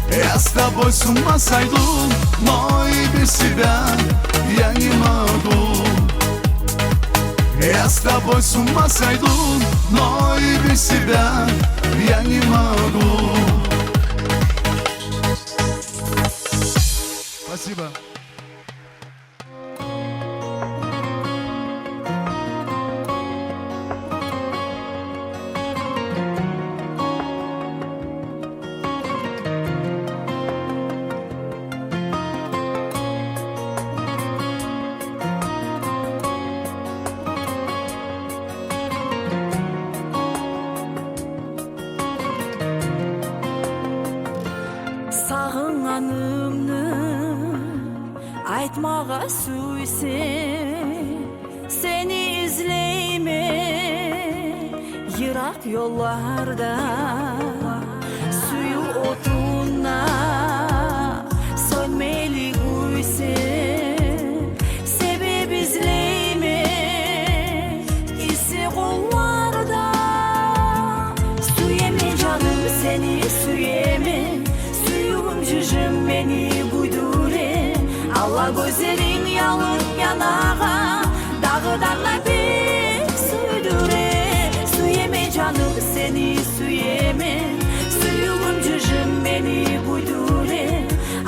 Я с тобой с ума сойду, но и без тебя я не могу. Я с тобой с ума сойду, но и без тебя я не могу. Спасибо. Sağınanımны айтмаға сүйсем, seni izleyme yırak yollarda, suyu otuna sönmeli güysem, sebep izleyme isi kollarda. Suyeme canım seni suyeme, cücüm beni buydure. Allah gözlerin yalın yanağa, dağıdanla bir sürdüre. Suyeme canım seni suyeme, suyum cücüm beni buydure.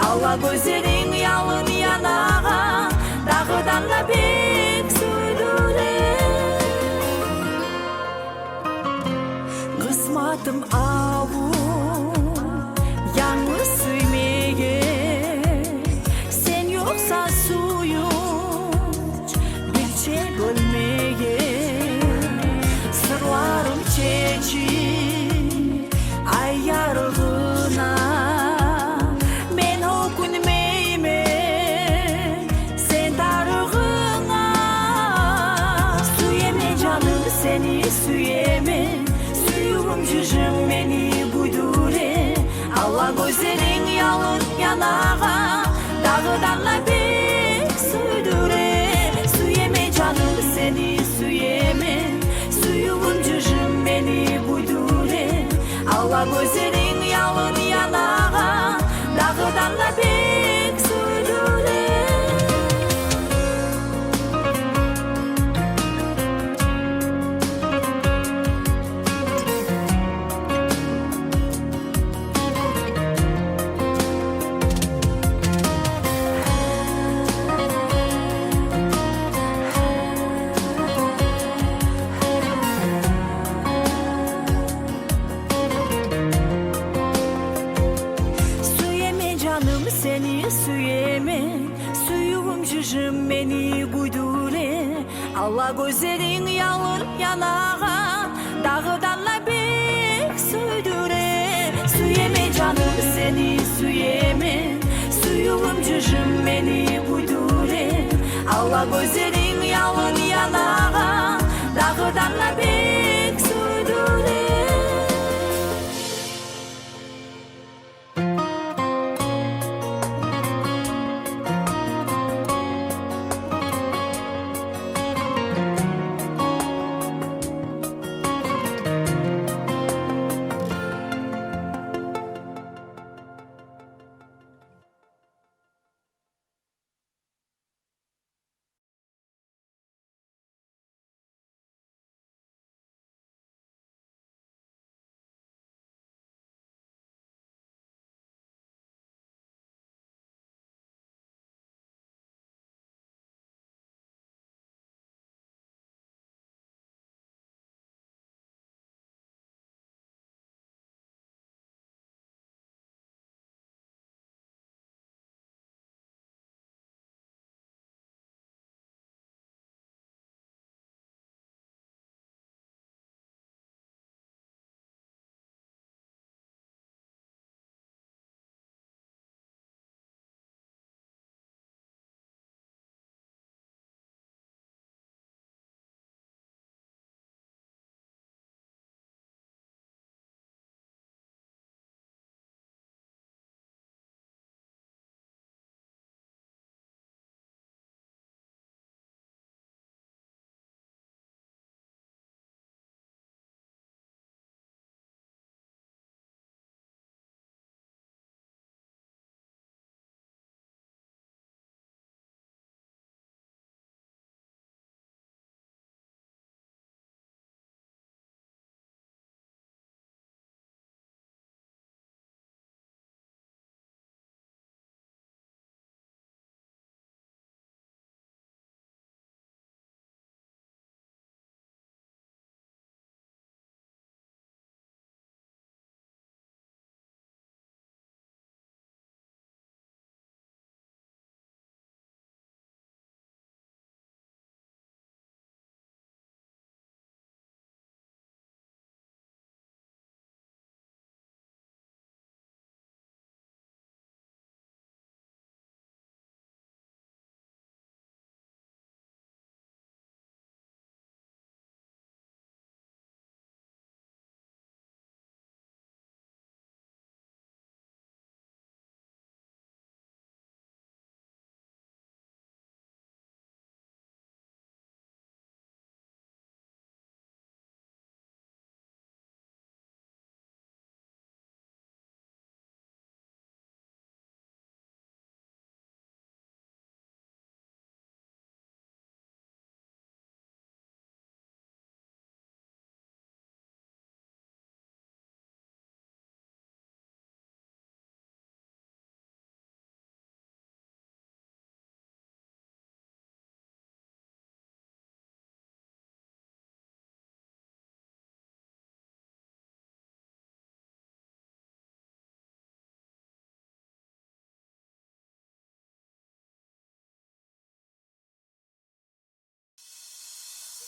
Allah gözlerin yalın yanağa, dağıdanla bir sürdüre. Kısmatım avu, yalnız süymeye, sen yoksa suyum bir şey bölmeye. Sırlarım çekir ay yarığına, ben okunmeyme sen darığına. Suyeme canım seni suyeme, suyum cücüm beni buydure. Allah gözlerin yalın yanağa, dağıdanla bir sürdüre. Suyeme canım seni suyeme, suyum cücüm beni buydure. Allah gözlerin yalın yanağa, dağıdanla bir sürdüre. Alla gözlerin yalın yanağa, dağdanla bek süydüre. Süyeme canım seni süyeme, suyum cücüm beni buydure. Alla gözlerin yalın yanağa, dağdanla bek süydüre.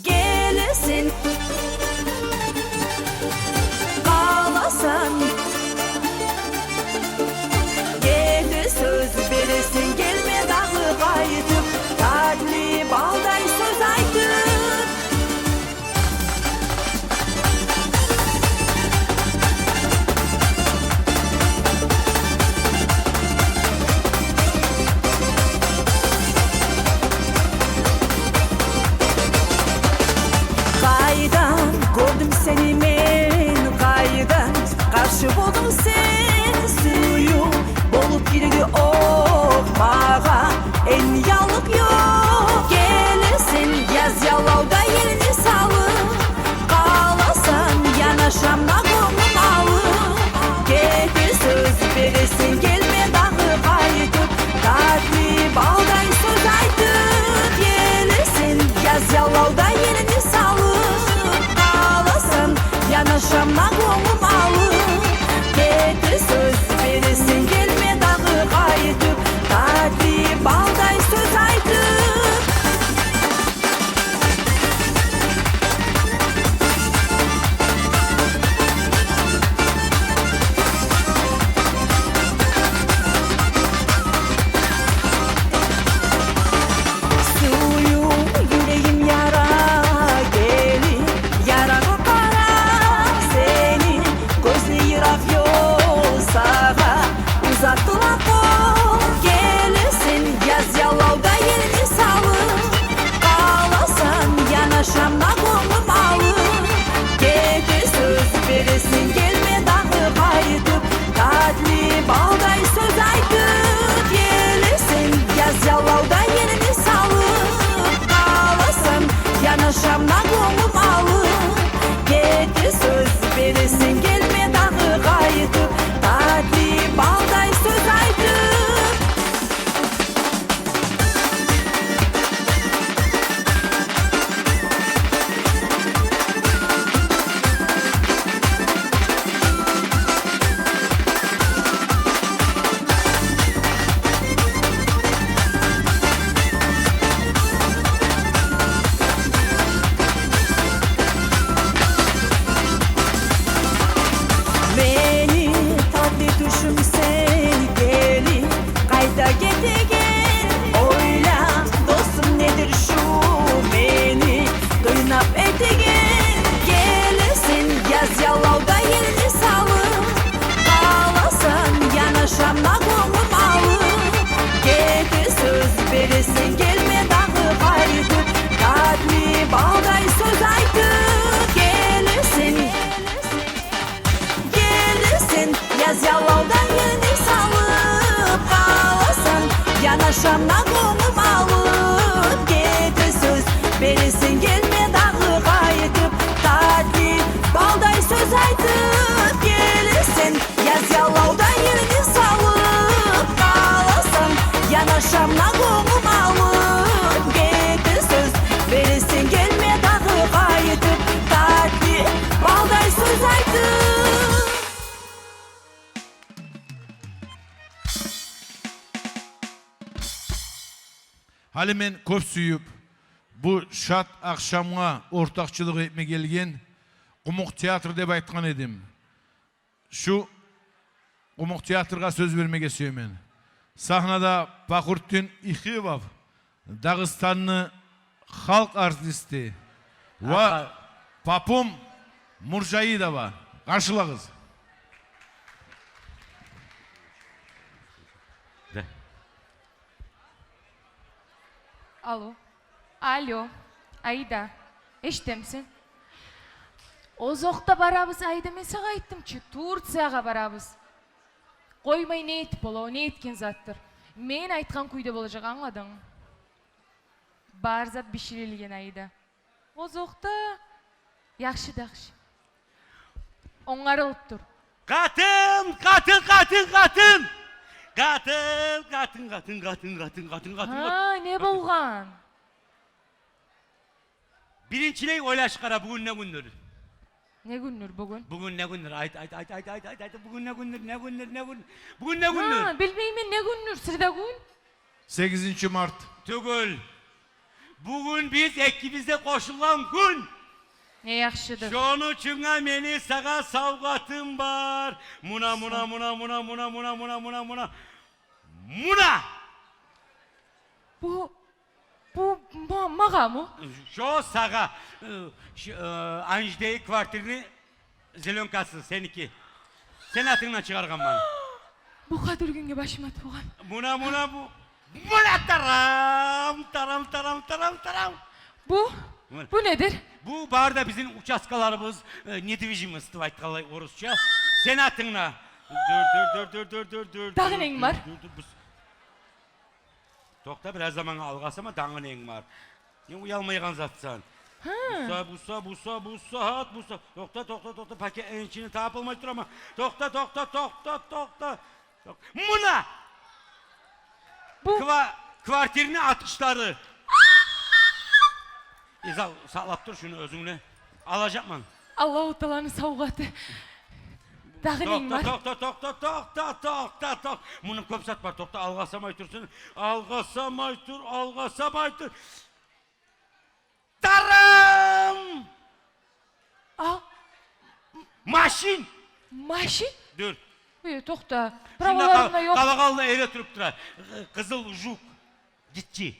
Gelesin, ağlasan, geldi söz veresin, gelme dağı kaytıp, tatlı balday söz aytıp. Gördüm seni men kaydan, karşı buldum sen suyum, bolup girdi oh mağa, en yalık yok. Gelirsin yaz yalavda yerini salıp, kalasan yanaşamla konum alıp. Getir söz verirsin, gelme dağı kaytıp, tatlı balday söz aytıp. Gelirsin yaz yalavda yerini salıp, yanaşamla konum alıp. Getir söz verirsin, gelme dağı kaytıp, tatlı balday söz aytıp. yanaşamla ko'nglim alıb Keti söz verirsin gelme dağı qayıtıp Tatlı balday söz aytıp Beni tatlı tuşum seni gelin Kayta getigen Oyla dostum nedir şu beni Duynap etigen Gelirsin yaz yalavda yerini salın Ağlasan yanaşamla ko'nglim alıb Getir söz verirsin gelme dağı qaytıp Tatlı balday söz aytıp Gelirsin Yaz yalovdan yerini salıp Ağlasan yanaşamla ko'nglim alıb Getir söz verirsin gelme dağı qaytıp Tatlı balday söz aytıp Gelirsin yaz yalovdan yerini salıp Ağlasan yanaşamla ko'nglim alıb Getir söz verirsin gelme dağı qaytıp Tatlı balday söz aytıp Hali men köp suyup, bu şat akşamga ortakçılık etme gelgen Kumuk Teatr dep aytkan edim. Şu Kumuk Teatrga söz vermege söymen. Sahnada Bakurtdin Ikhivov, Dağıstanlı halk artisti ve Papum Murjayidova. Karşılağız. Alo, Ayda, eşitemsin? O zoqta barabız Ayda, men sağa aytdımçı, Tursiyaga barabız. Koymay ne etip bola, o ne etken zattır. Men aytkan kuyda bolacak, anladın? Bar zat pişirilgen Ayda. O zoqta yaxşı daqşı. Oңarılıp dur. Katın, katın, katın, katın. Katın, katın, katın, katın, katın, katın, katın. Ha, ne bolgan? Birinçiley oylaş kara bugün ne gündür? Ne gündür bugün? Bugün ne gündür? Ayt, bugün ne gündür? Ne gündür? Ne gündür? Bugün ne gündür? Ha, bilmeyim ne gündür? Sırda gün? 8. Mart. Tugul. Bugün biz ekibizde koşulan gün. Ne yaxşıdır. Şonu çünga meni sağa savgatım var. Muna muna muna muna muna muna muna muna muna. Muna. Mağa mı? Şu sağa. Anjdey kvartirini Zelonkası seninki. Sen atından çıkargan bana. Bu kadar günge başıma tuğan. Muna muna bu. Muna taram taram taram taram taram. Bu nedir? Bu barda bizim uçaskalarımız nedivijimiz tıvaytkalay Orusça. Sen atınla. Dur. Dağı neyin var? Tokta biraz zaman algası ama dağı neyin var. Ne uyalmayıgan zatsan. Busa. Tokta. Paket içini tapılmay dur ama. Tokta. Muna! Kvartirini atışları. İzal sağlap dur şunu özünle. Alacak mı? Allah-u Teala'nın savgatı. Dağı neyin var? Tokta. Bunun köp sat var. Tokta algasamay tursun. Algasamay tur. Taram! Maşin! Maşin? Dur. Tokta. Pravalarım da yok. Kalakallı eyle durup dura. Kızıl juk. Gitçi.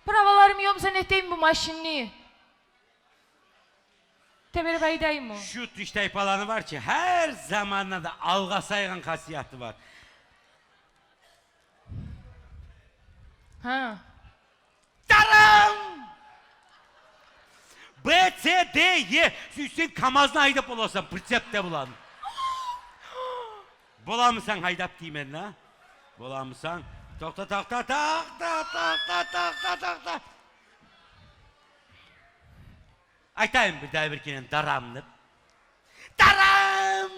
Pravalarım yok, sen eteyim bu maşinliği. Temel baydayım mı? Şu tüştey palanı var ki her zamanla da alga saygan kasiyatı var. Ha. Taram! B, C, D, Y. Sen kamazını haydap olasın, pritsepte bulan. Bola mısın haydap diyeyim ha? Bola mısın? Tokta. Айтайын bir daha bir kere daramlı. Daram!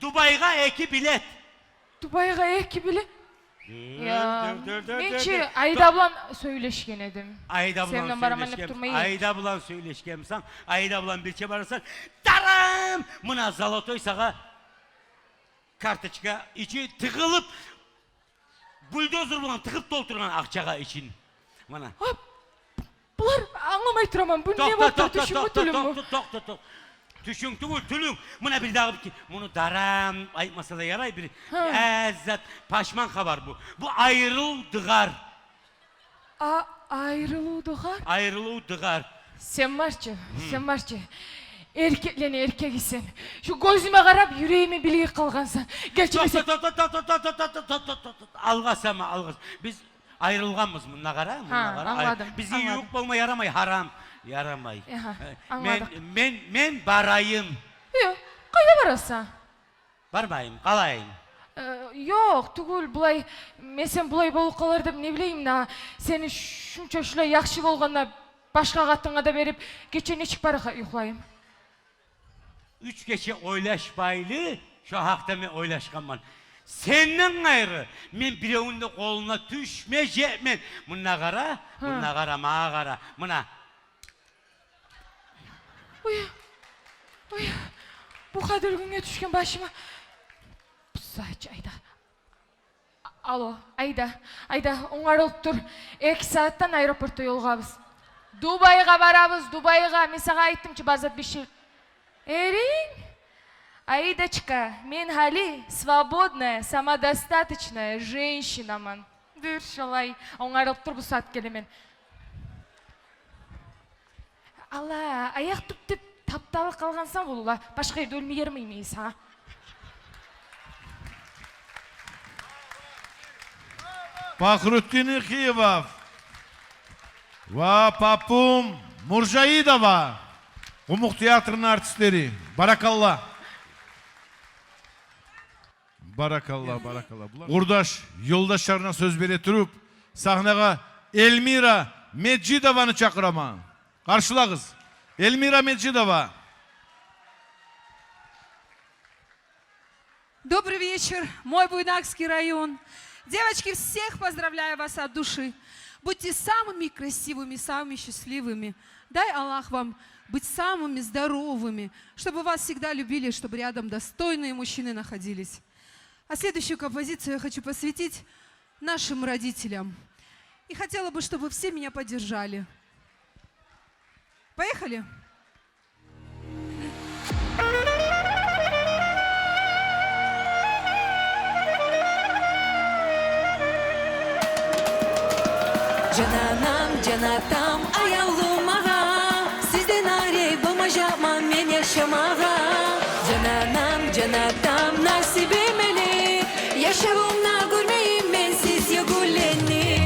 Dubai'ga 2 bilet. Dubai'ga 2 bilet. Ya, dur. Mençi Ayda ablan söyleşken edim. Ayda bulan Senden baraman söyleşkem. durmayın. Ayda bulan söyleşkemsen. Ayda bulan bir şey barırsan. Daram! Mına zalotoy sağa. Kartoçka içi tıkılıp. Buldozer bulan tıkıp dolduran akçağa için. Bana. Bular anlamay duramam. Bu ne var? Düşün mü tülüm bu? Tok. Düşün tülüm. Buna bir daha bunu daram aytmasa da yaray bir ezzat paşman kabar bu. Bu ayrıldıgar. Ayrıldıgar. Sen varçı. Erkeklerini erkek isen. Şu gözüme karab yüreğime bileği kalgansan. Gerçekten Algasama. Biz ayrılganmız bununla kara. Anladım. Bizi yük bulma yaramay haram. Yaramay. Anladım. Men barayım. Yok, kayda barasa? Barmayım, kalayım. Yok, tugul bulay, sen bulay bolup kalar dep ne bileyim da, seni şunça şulay yakşı bolganda başka katınga da berip, geçe neçik baraka yuhlayım. 3 gece oylaşbaylı, şu hakta men oylaşkanman. Senden gayrı, men birevinin koluna düşmeyecekmen. Mına kara, mağa kara, mına. Uy, bu kadar güne düşken başıma. Sayıcı Ayda. Alo, Ayda, oңарылып dur. 2 saatten aeroportta yolgabız. Dubai'ga barabız, Dubai'ga. Men sağa aytdımчы базат bir şey. Эрин, Аидочка, мен хали свободная, самодостаточная женщинамын. Дүр, шалай, оңарылып тур bu saat келемен. Алла, аяқ түптеп тапталы қалғансам болуға, башқа ерді өлмей ермеймей саға. Fakhruddin Xiyevov va Papum Murjaidova. Umuk Tiyatro'nun artistleri. Barakallah. Barakallah. Urdaş, yoldaşlarına söz bere turup, sahneye Elmira Medjidova'nı çakırama. Karşılağız. Эльмира Меджидова. Добрый вечер, мой Буйнакский район. Девочки, всех поздравляю вас от души. Будьте самыми красивыми, самыми счастливыми. Дай Аллах вам быть самыми здоровыми, чтобы вас всегда любили, чтобы рядом достойные мужчины находились. А следующую композицию я хочу посвятить нашим родителям. И хотела бы, чтобы все меня поддержали. Поехали! Cananam, canatam, ayağlım ağa. Sizden ayrı bulmacamam men yaşamağa. Cananam, canatam, nasibim eli. Yaşavımna görmeyim men siz yaguleni.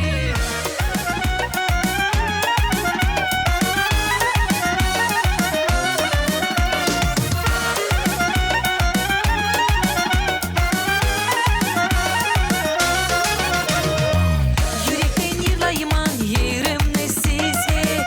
Yürekten yırlayman yerimni sizge.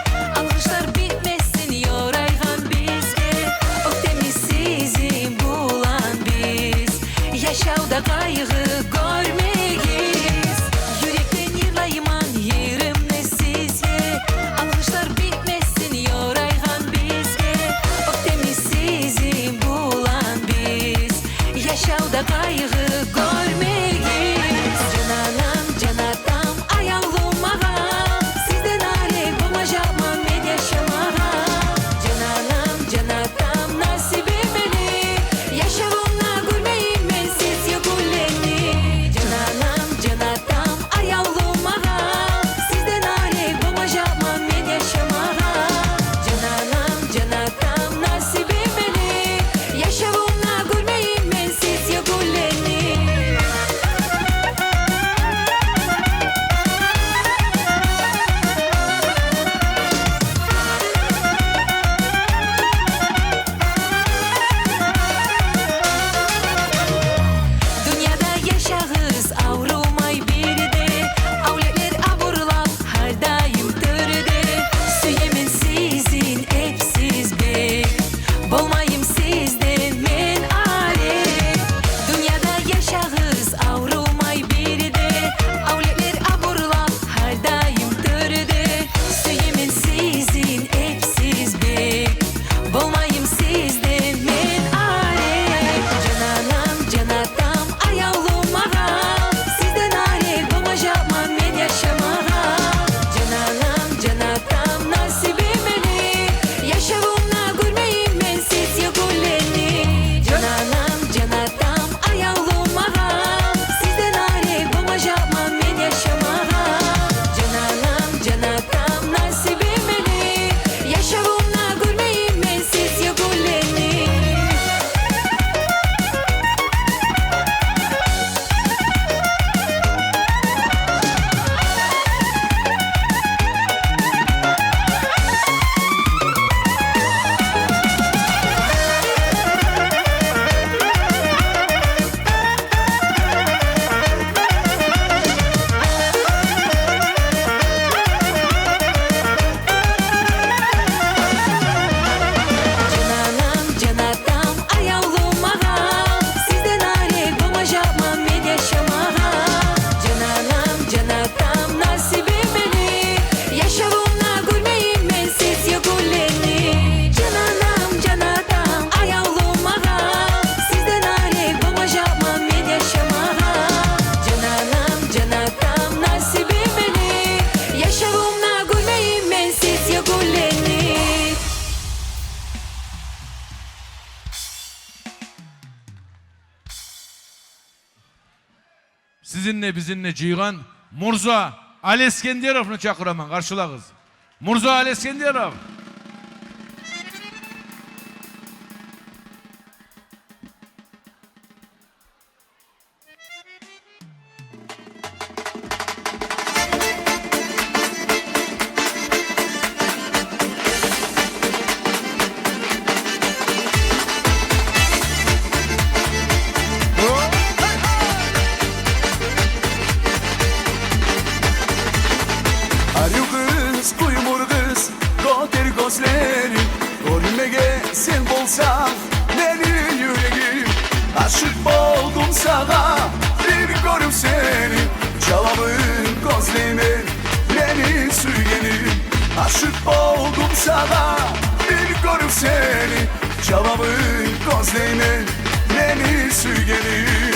bizinle Ceyhan Murza Ali Eskenderov'unu çakıraman karşılağız. Murza Ali Eskenderov. Arıyor kız, kuymur kız, koter gözleri. Görmege sen bolsan, benim yüreğim. Aşık oldum sana, bir görüm seni. Çalamın gözlerine, beni sürgenim. Aşık oldum sana, bir görüm seni. Çalamın gözlerine, beni sürgenim.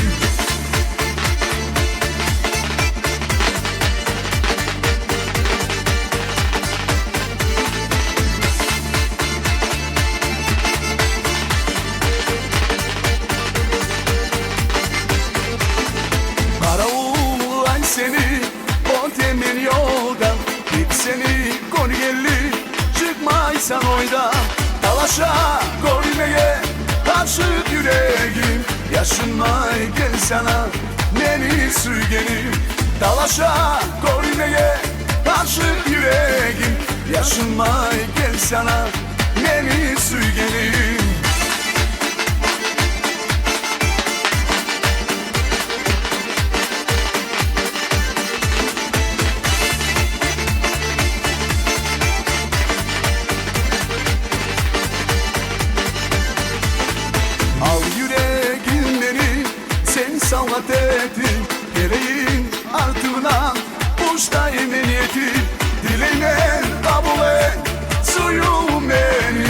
Seni o temin yoldan Git seni Konyeli çıkmaysan oydan Dalaşa koymaya karşıt yüreğim Yaşınmay gel sana beni sürgenim Dalaşa koymaya karşıt yüreğim Yaşınmay gel sana beni sürgenim Sallat ettin gereğin artığına Boşta emniyeti dileğine kabul et Suyum beni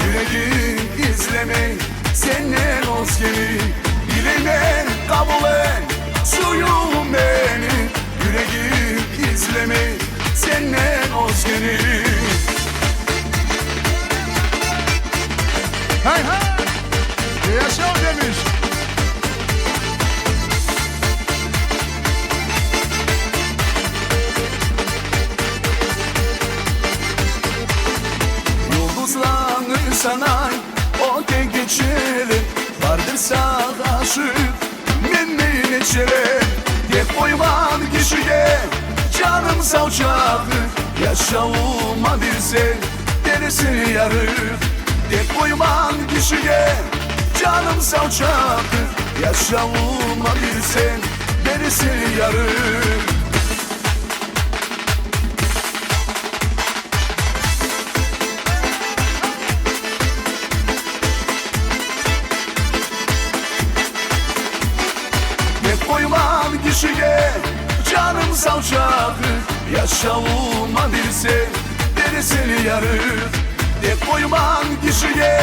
yüreğin izleme Senden özgeni dileğine kabul et Suyum beni yüreğin izleme Senden özgeni Hey hey! Yaşa demiş. Yıldızlanır sana o tek geçeli Vardır sağ aşık beni neçeli Tek koyman kişiye canım savçaktır Yaşavuma bir sen derisini yarır Tek koyman kişiye canım savçaktır Yaşavuma bir sen derisini yarır Koyman kişiye canım savçaktır Yaşavuma bir sen derisini yarır De koyman kişiye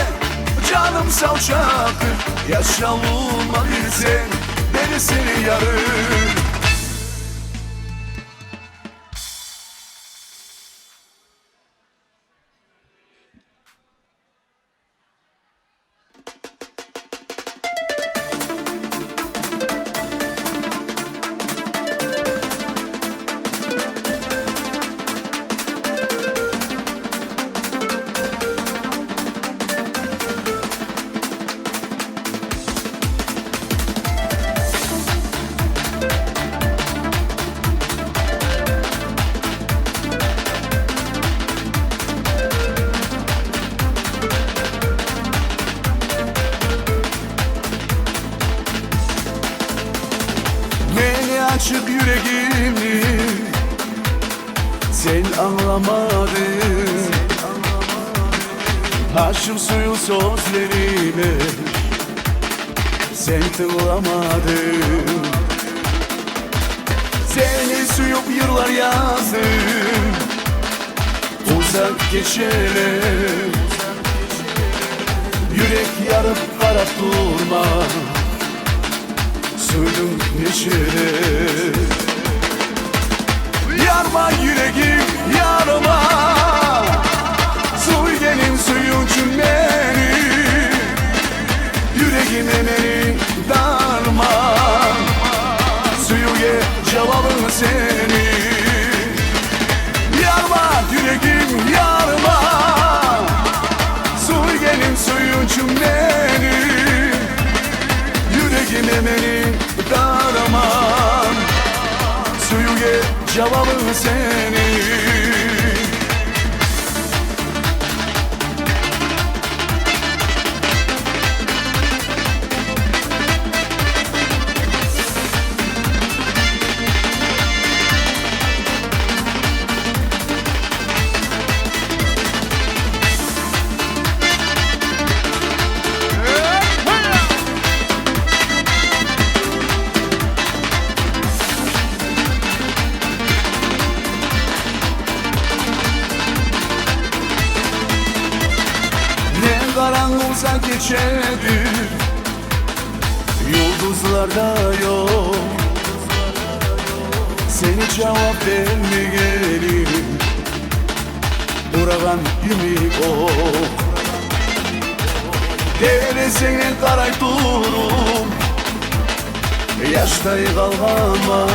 canım savçaktır Yaşavuma bir sen derisini yarır Açık yüreğimi sen anlamadın Aşım suyu sözlerimi sen tınlamadın Seni suyup yıllar yazdım Uzak geçeli Yürek yarıp karap durma Suydum neşeli Yarma yüreğim yarma Suy benim suyun cümleni Yüreğime beni darma Suyu ye cevabın senin. Karanlıksa geçerdi, yıldızlarda yok. Seni cevap vermeyelim, Uragan yümük o. Deresine karay durum, yaştay kalgama.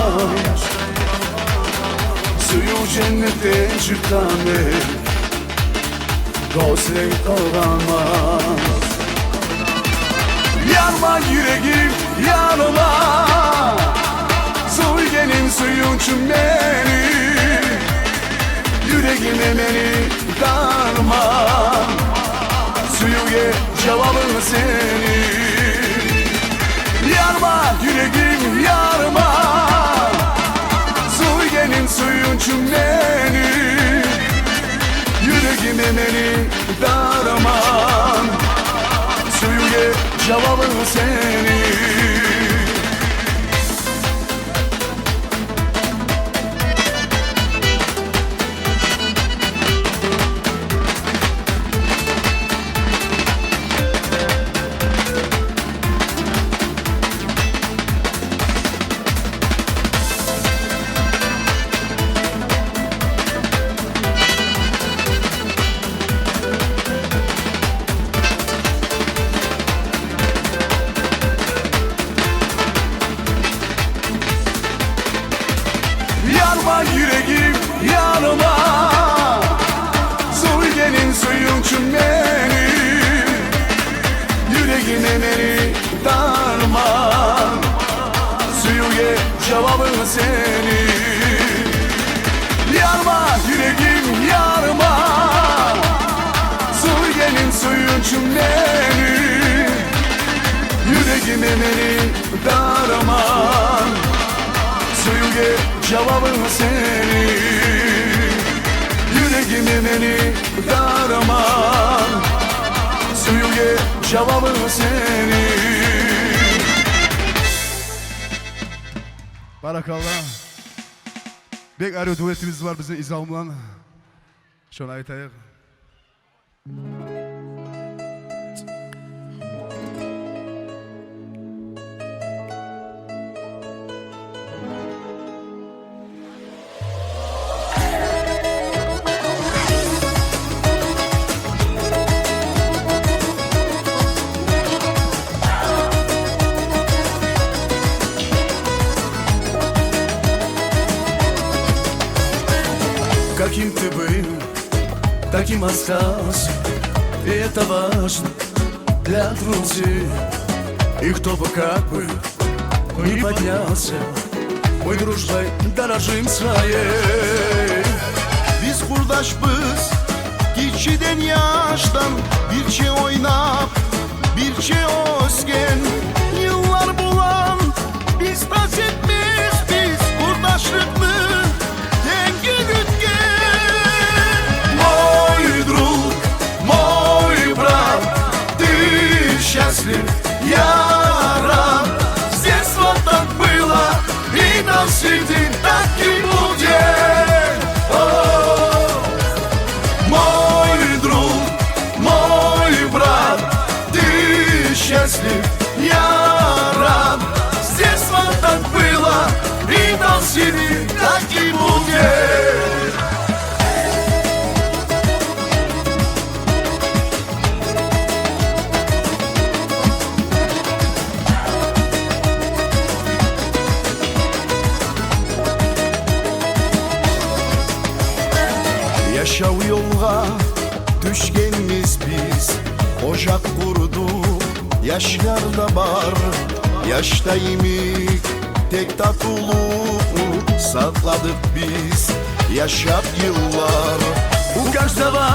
Suyu cennetten çıkan gözleri kalgamaz. Yarma yüreğim yanıma, Suygenin suyun çümmeni, yüreğime beni darma. Suyuge cevabın senin. Yarma yüreğim yarma, Suygenin suyun çümmeni, yüreğime beni darman. Suyuge cevabın senin. Yarma yüreğim yanıma, Suygenin suyun çümmeni, yüreğime beni darman. Suyuge cevabın senin. Yarma yüreğim yarma, Suygenin suyun çümmeni, yüreğime beni darman. Suyuge cevabın senin. Yüreğime beni darman. Suyuge cevabın senin. Barakallah. Bek arı duetimiz var bize izahımlan. Şunu aytayık. Каким ты был, таким остался. И это важно для друзей. И кто бы как бы ни поднялся, мы дружбой дорожим своей. Biz kurdaşbız, keçiden yaştan. Birçe oynap, birçe özgen. Yıllar bulan, biz taş etmiş, biz kurdaşlıklı denge gütken. Мой друг, мой брат, ты счастлив, я рад. С детства так было, и навсегда так и будет. Мой друг, мой брат, ты счастлив, я рад. С детства так было, и навсегда так и будет. Yaşav yolga düşgenimiz biz. Ocak kurduk, yaşlarda bar. Yaşta yemik, tek tatuluk. sakladık biz, yaşap yıllar. У каждого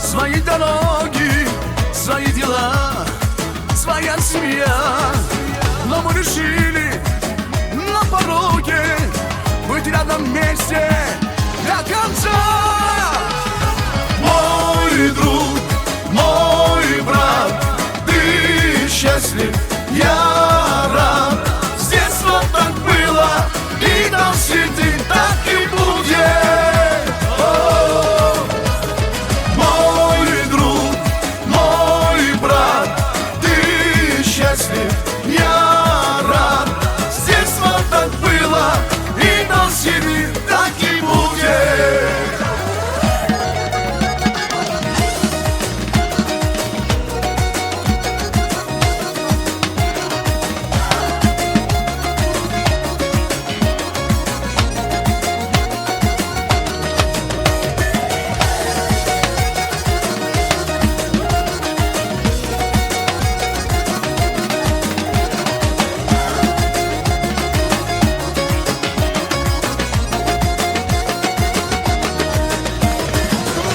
свои дороги, свои дела, своя семья. Но мы решили на пороге быть рядом вместе до конца. Мой друг, мой брат, ты счастлив, я рад. С детства так было, и до сих пор так и будет. Мой друг, мой брат, ты счастлив, я рад. С детства так было, и до сих пор так и будет.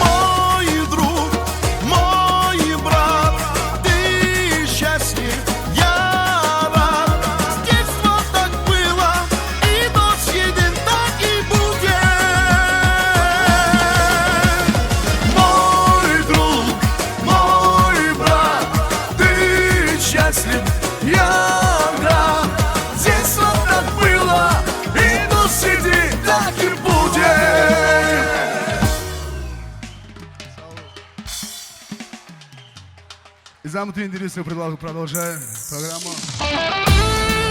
Мой друг, мой брат, ты счастлив, я рад. С детства так было, и до сих пор так и будет. Мой друг, мой брат, ты счастлив, я рад. С детства так было, и до сих пор так и будет. И замутый интерес продолжаем программу.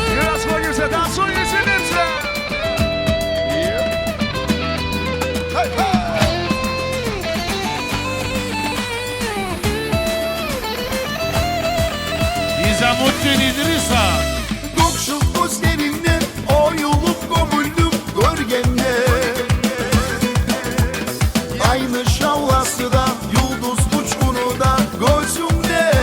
И расходимся, танцуем, веселимся. Nizamuddin İdrisa. Kokşu gözlerinde oyulup gömüldüm gölgende. Aynı şavlası da yıldız uçkunu da gözümde.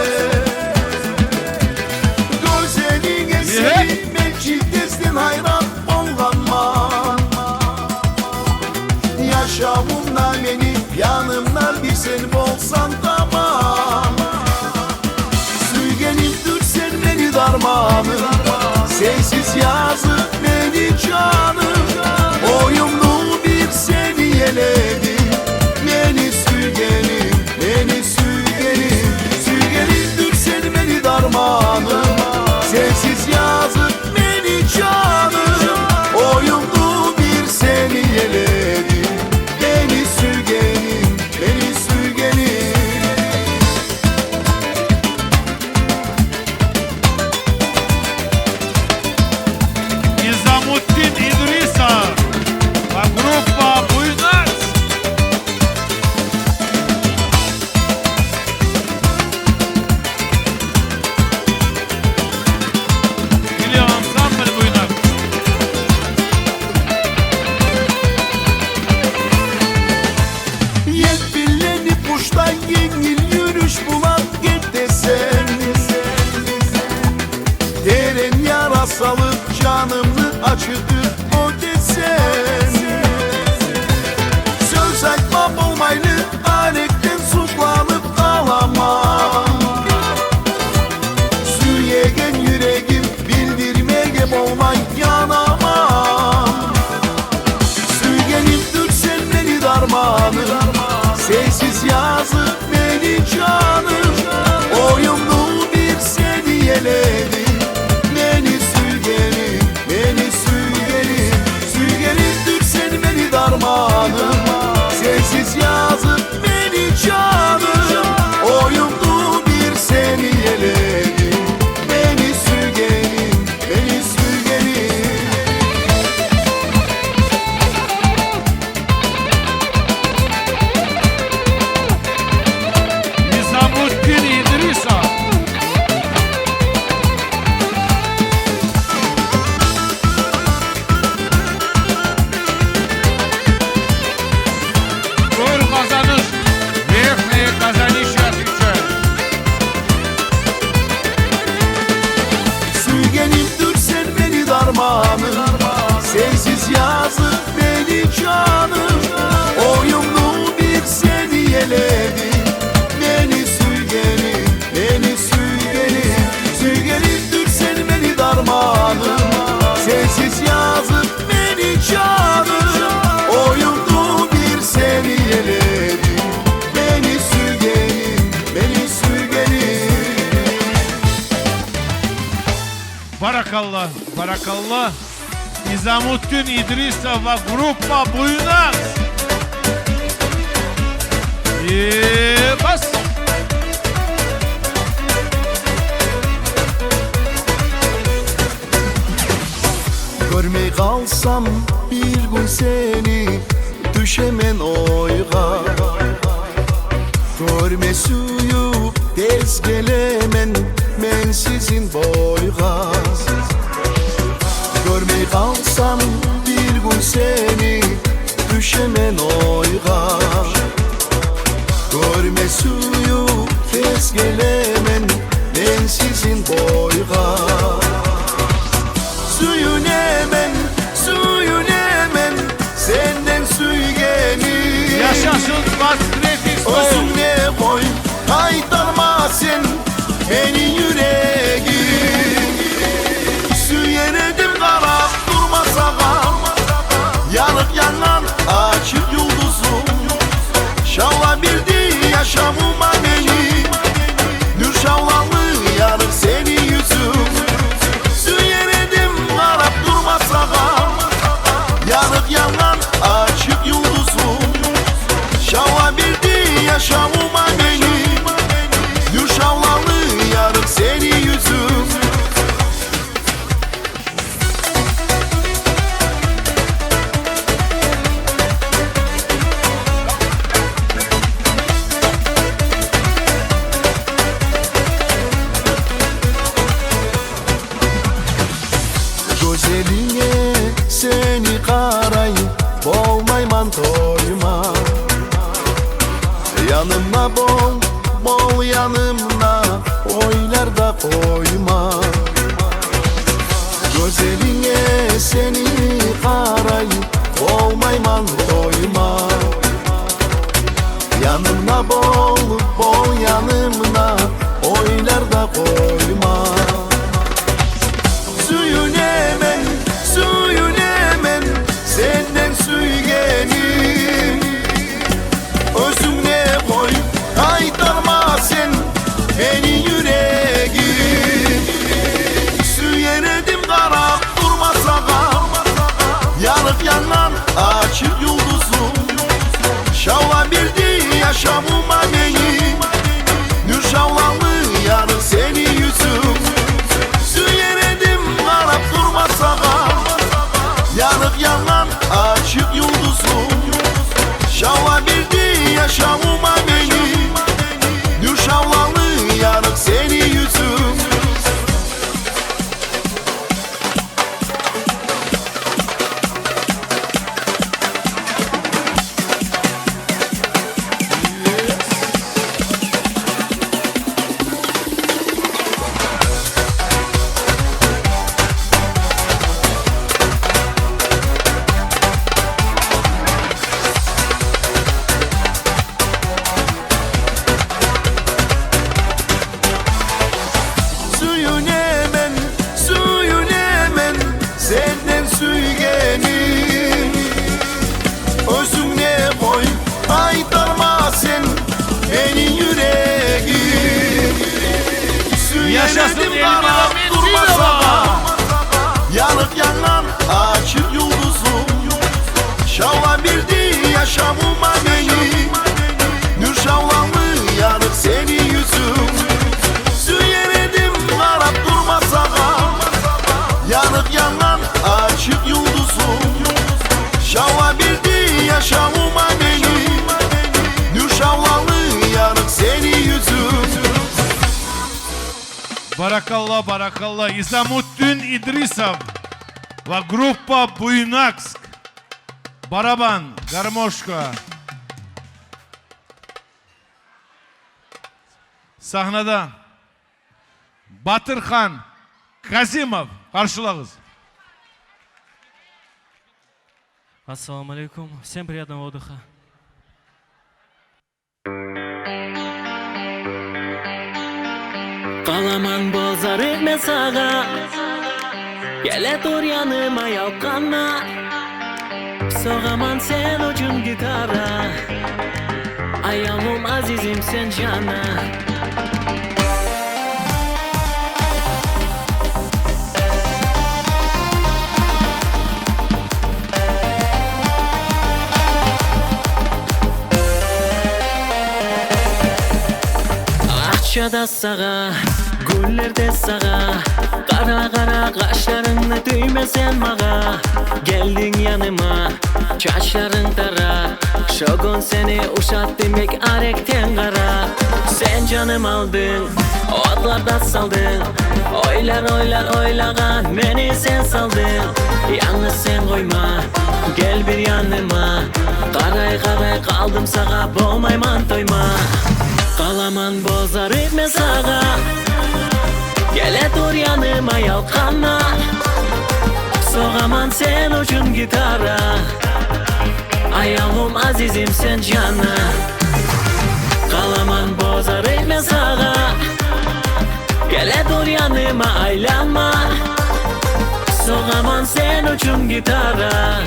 Gözlerine sevmek destin hayran olganma. Yaşamımda beni yanımda bir sen olsan tamam. Sürgenimdir sen beni darmanım, sensiz yazık beni canım. Oyumlu bir seni yeledim, beni sürgenim, beni sürgenim. Sürgenimdir sen beni darmanım, sensiz yazık beni canım. Oyumlu bir seni yeledim, beni sürgenim, beni sürgenim. Nizamuddin İdrisa. La gruppa Buynaz. Или ансамбль Буйнак. Yelpillenip kuştan yengil yürüyüş bulan git desen. Derin yara salıp canımı acıdı o desen. Söz açmam olmaylı alekten sulanıp ağlamam. Sürüyegen yüreğim bildirmegem olmay yanamam. Sürgenimdir sen beni darmanım, sensiz yazık beni canım. Oyumlu bir seni yeledim, beni sürgenim, beni sürgenim. Sürgenimdir sen beni darmanım, sensiz yazık beni canım. Oyumlu bir seni yeledim, beni sürgenim, beni sürgenim. Nizamuddin İdrisa. Gol kazanır. Verhne'ye kazanır. Barakallah, barakallah. Nizamuddin İdrisov ve gruppa Buynak. Bas. Görmey kalsam bir gün seni, düşemen oyga. Görme suyu tez gelemen, men sizin boyga. Görmey kalsam bir gün seni, düşemen oyga. Görme suyu tez gelemen, men sizin boyga. Suyun emen, senden süygeni. Yaşasın Basreti Soy. Özüne koy, kaytarma sen beni yüreği. Süyenedim karap durma sağa, yanık yanan açık yıldızım. Şavla bildi yaşamıma beni, Nur şavlalı yanık seni yüzüm. Süyenedim karap durma sağa, yanık yanan açık yıldızım. Şavla bildi yaşamıma beni, Nur şavlalı yanık seni yüzüm. Gözeline seni karay, bolmayman toyma. Yanımda bol, bol yanımda, oylar da koyma. Gözeline seni karay, bolmayman toyma. Yanımda bol, bol yanımda, oylar da koyma. Suyun emen, senden süygenim. Özüne koy, kaytarma sen beni yüreğim. Süyenedim karap durma sağa, yanık yanan açık yıldızım. Şavla bildi yaşamıma beni, Nur şavlalı yanık seni yüzüm. Süyenedim karap durma sağa, yanık yanan açık yıldızım. Şavla bildi yaşamıma beni, Nur şavlalı yanık seni yüzüm. Suyun emen, senden süygenim. Özüne koy, kaytarma sen beni yüreğim. Yaşasın Süyenedim Elmira karap durma Mensilova. sağa, yanık yanan açık yıldızım. Şavla bildi yaşamıma beni, Nur şavlalı yanık seni yüzüm. Süyenedim karap durma sağa, yanık yanan açık yıldızım. Şavla bildi yaşamıma beni, Nur şavlalı yanık seni yüzüm. Barakallah, barakallah. Nizamuddin İdrisov ve gruppa Buynaksk. Baraban, garmoşka. Sahnada Batırхан Kazimov. Karşılağız. Ассаламу алейкум. Всем приятного отдыха. Qalamан bozar etme sağa, gele dur yanıma yalqanma. Soğaman sen ucun gitara, ayağım azizim sen cana. Bohçada sağa, güllerde sağa. Kara kara kaşlarını düymesen mağa. Geldin yanıma, çaşların tara. Şogun seni uşat demek arekten kara. Sen canım aldın, otlarda saldın. Oylar oylagan beni sen saldın. Yalnız sen koyma, gel bir yanıma. Karay kaldım sağa, boğmayman toyma. Kalaman bozar etme sağa. Gele dur yanıma yalkanma. Soğaman sen ucun gitara. Ayağım azizim sen cana. Kalaman bozar etme sağa. Gele dur yanıma aylanma. Soğaman sen ucun gitara.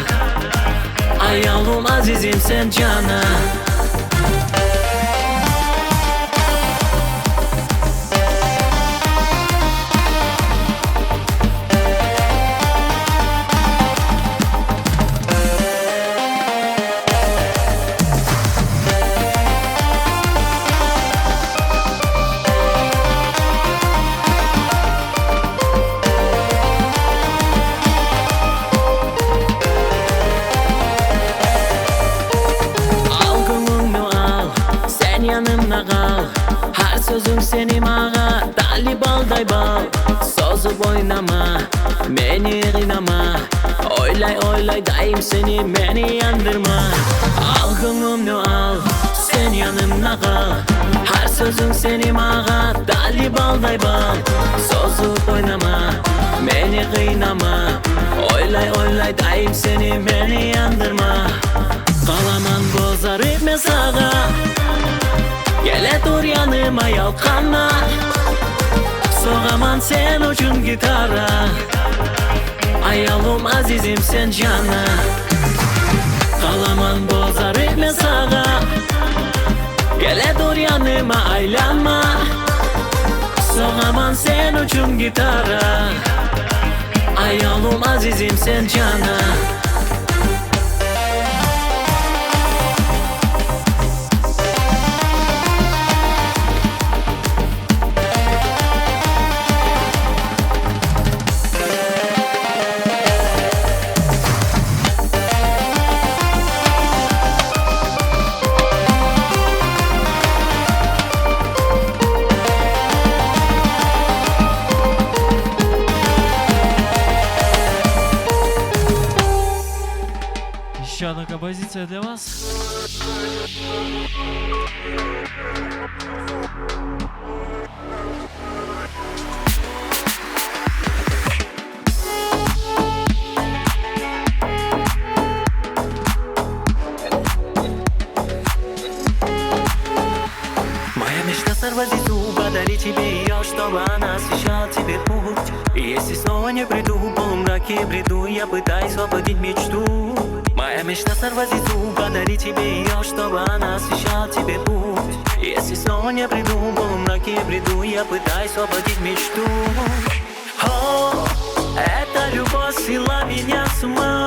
Ayağım azizim sen cana. Her sözüm senim ağa, dali balday bal. Sozup oynama, beni inama. Oylay dayım seni, beni yandırma. Al gönlümü al, sen yanımda kal. Her sözüm senim ağa, dali balday bal. Sozup oynama, beni kıynama. Oylay dayım seni, beni yandırma. Kalaman bozar etme sağa. Gele dur yanıma yalkanma. Soğaman sen ucun gitara. Ayağım azizim sen cana. Kalaman bozar etme sağa. Gele dur yanıma aylanma. Soğaman sen ucun gitara. Ayağım azizim sen cana. Еще одна композиция для вас. Моя мечта сорвать зуб, подарить тебе ее, чтобы она освещала тебе путь. И если снова не приду, в полумраке бреду, я пытаюсь воплотить мечту. Моя мечта сорвать зуб, подарить тебе ее, чтобы она освещала тебе путь. И если снова не приду, в полумраке бреду, я пытаюсь воплотить мечту. О, эта любовь свела меня с ума.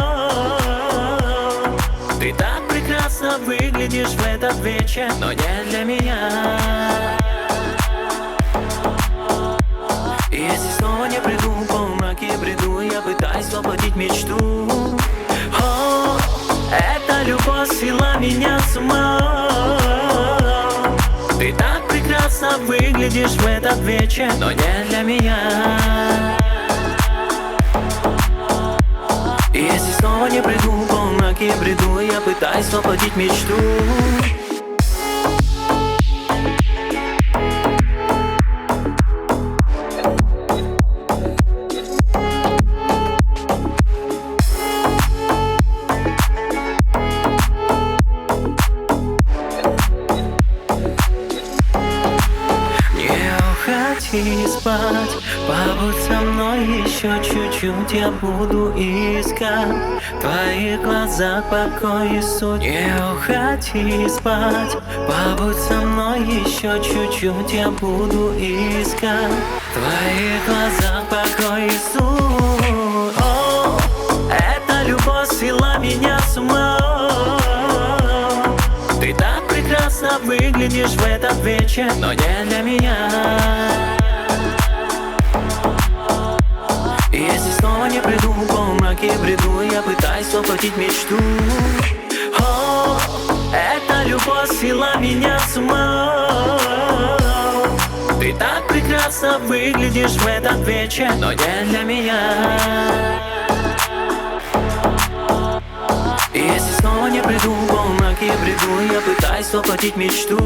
Ты так прекрасно выглядишь в этот вечер, но не для меня. И если снова не приду, в полумраке бреду, я пытаюсь воплотить мечту. О, эта любовь свела меня с ума. Ты так прекрасно выглядишь в этот вечер, но не для меня. И если снова не приду, в полумраке бреду, я пытаюсь воплотить мечту. Не спать, побудь со мной еще чуть-чуть, я буду искать в твоих глазах покой и суть. Не уходи спать, побудь со мной еще чуть-чуть, я буду искать в твоих глазах покой и суть. О, эта любовь свела меня с ума. Ты так прекрасно выглядишь выглядишь в этот вечер, но не для меня. И если снова не приду, в полумраке бреду, я пытаюсь воплотить мечту. О, эта любовь свела меня с ума. Ты так прекрасно выглядишь в этот вечер, но не для меня. И если снова не приду, в полумраке бреду, я пытаюсь воплотить мечту.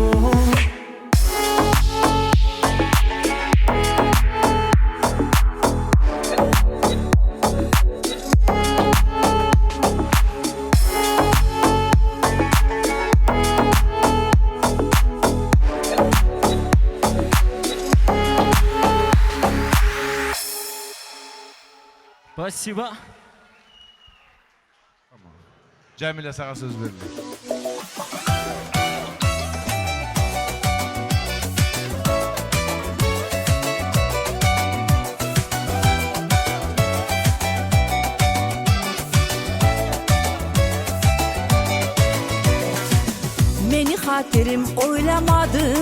Спасибо. Cemile sana söz veriyorum. Meni haterim oylamadı,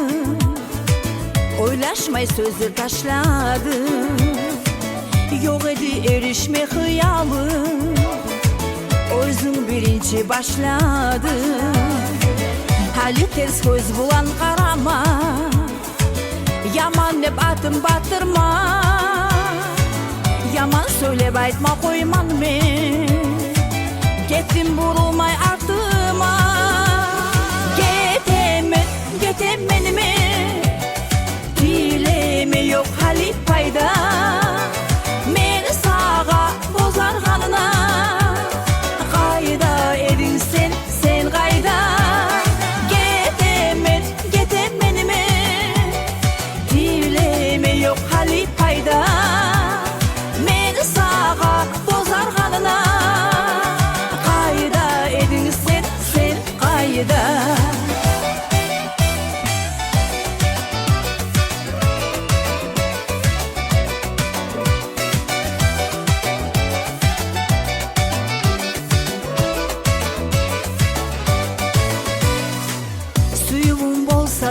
oylaşmay sözler taşladı. Yok edi erişme hıyalı, özün birinci başladı. Hali ters göz bulan karama, yaman hep atım batırma. Yaman söylep aytma koyman men, gittim burulmay artıma. Getemenime, dileme yok hali payda. Meni sağa bozar kanına, kayda edin sen kayda. Getemenime, dileme yok hali payda. Meni sağa bozar kanına, kayda edin sen kayda.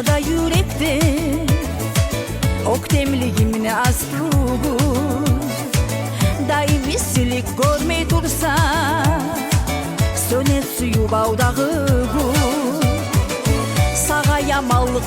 Da yürekte ok temliğimine astığı daimi silik görmey dursa sönet suyu bağdağı sağa yamallık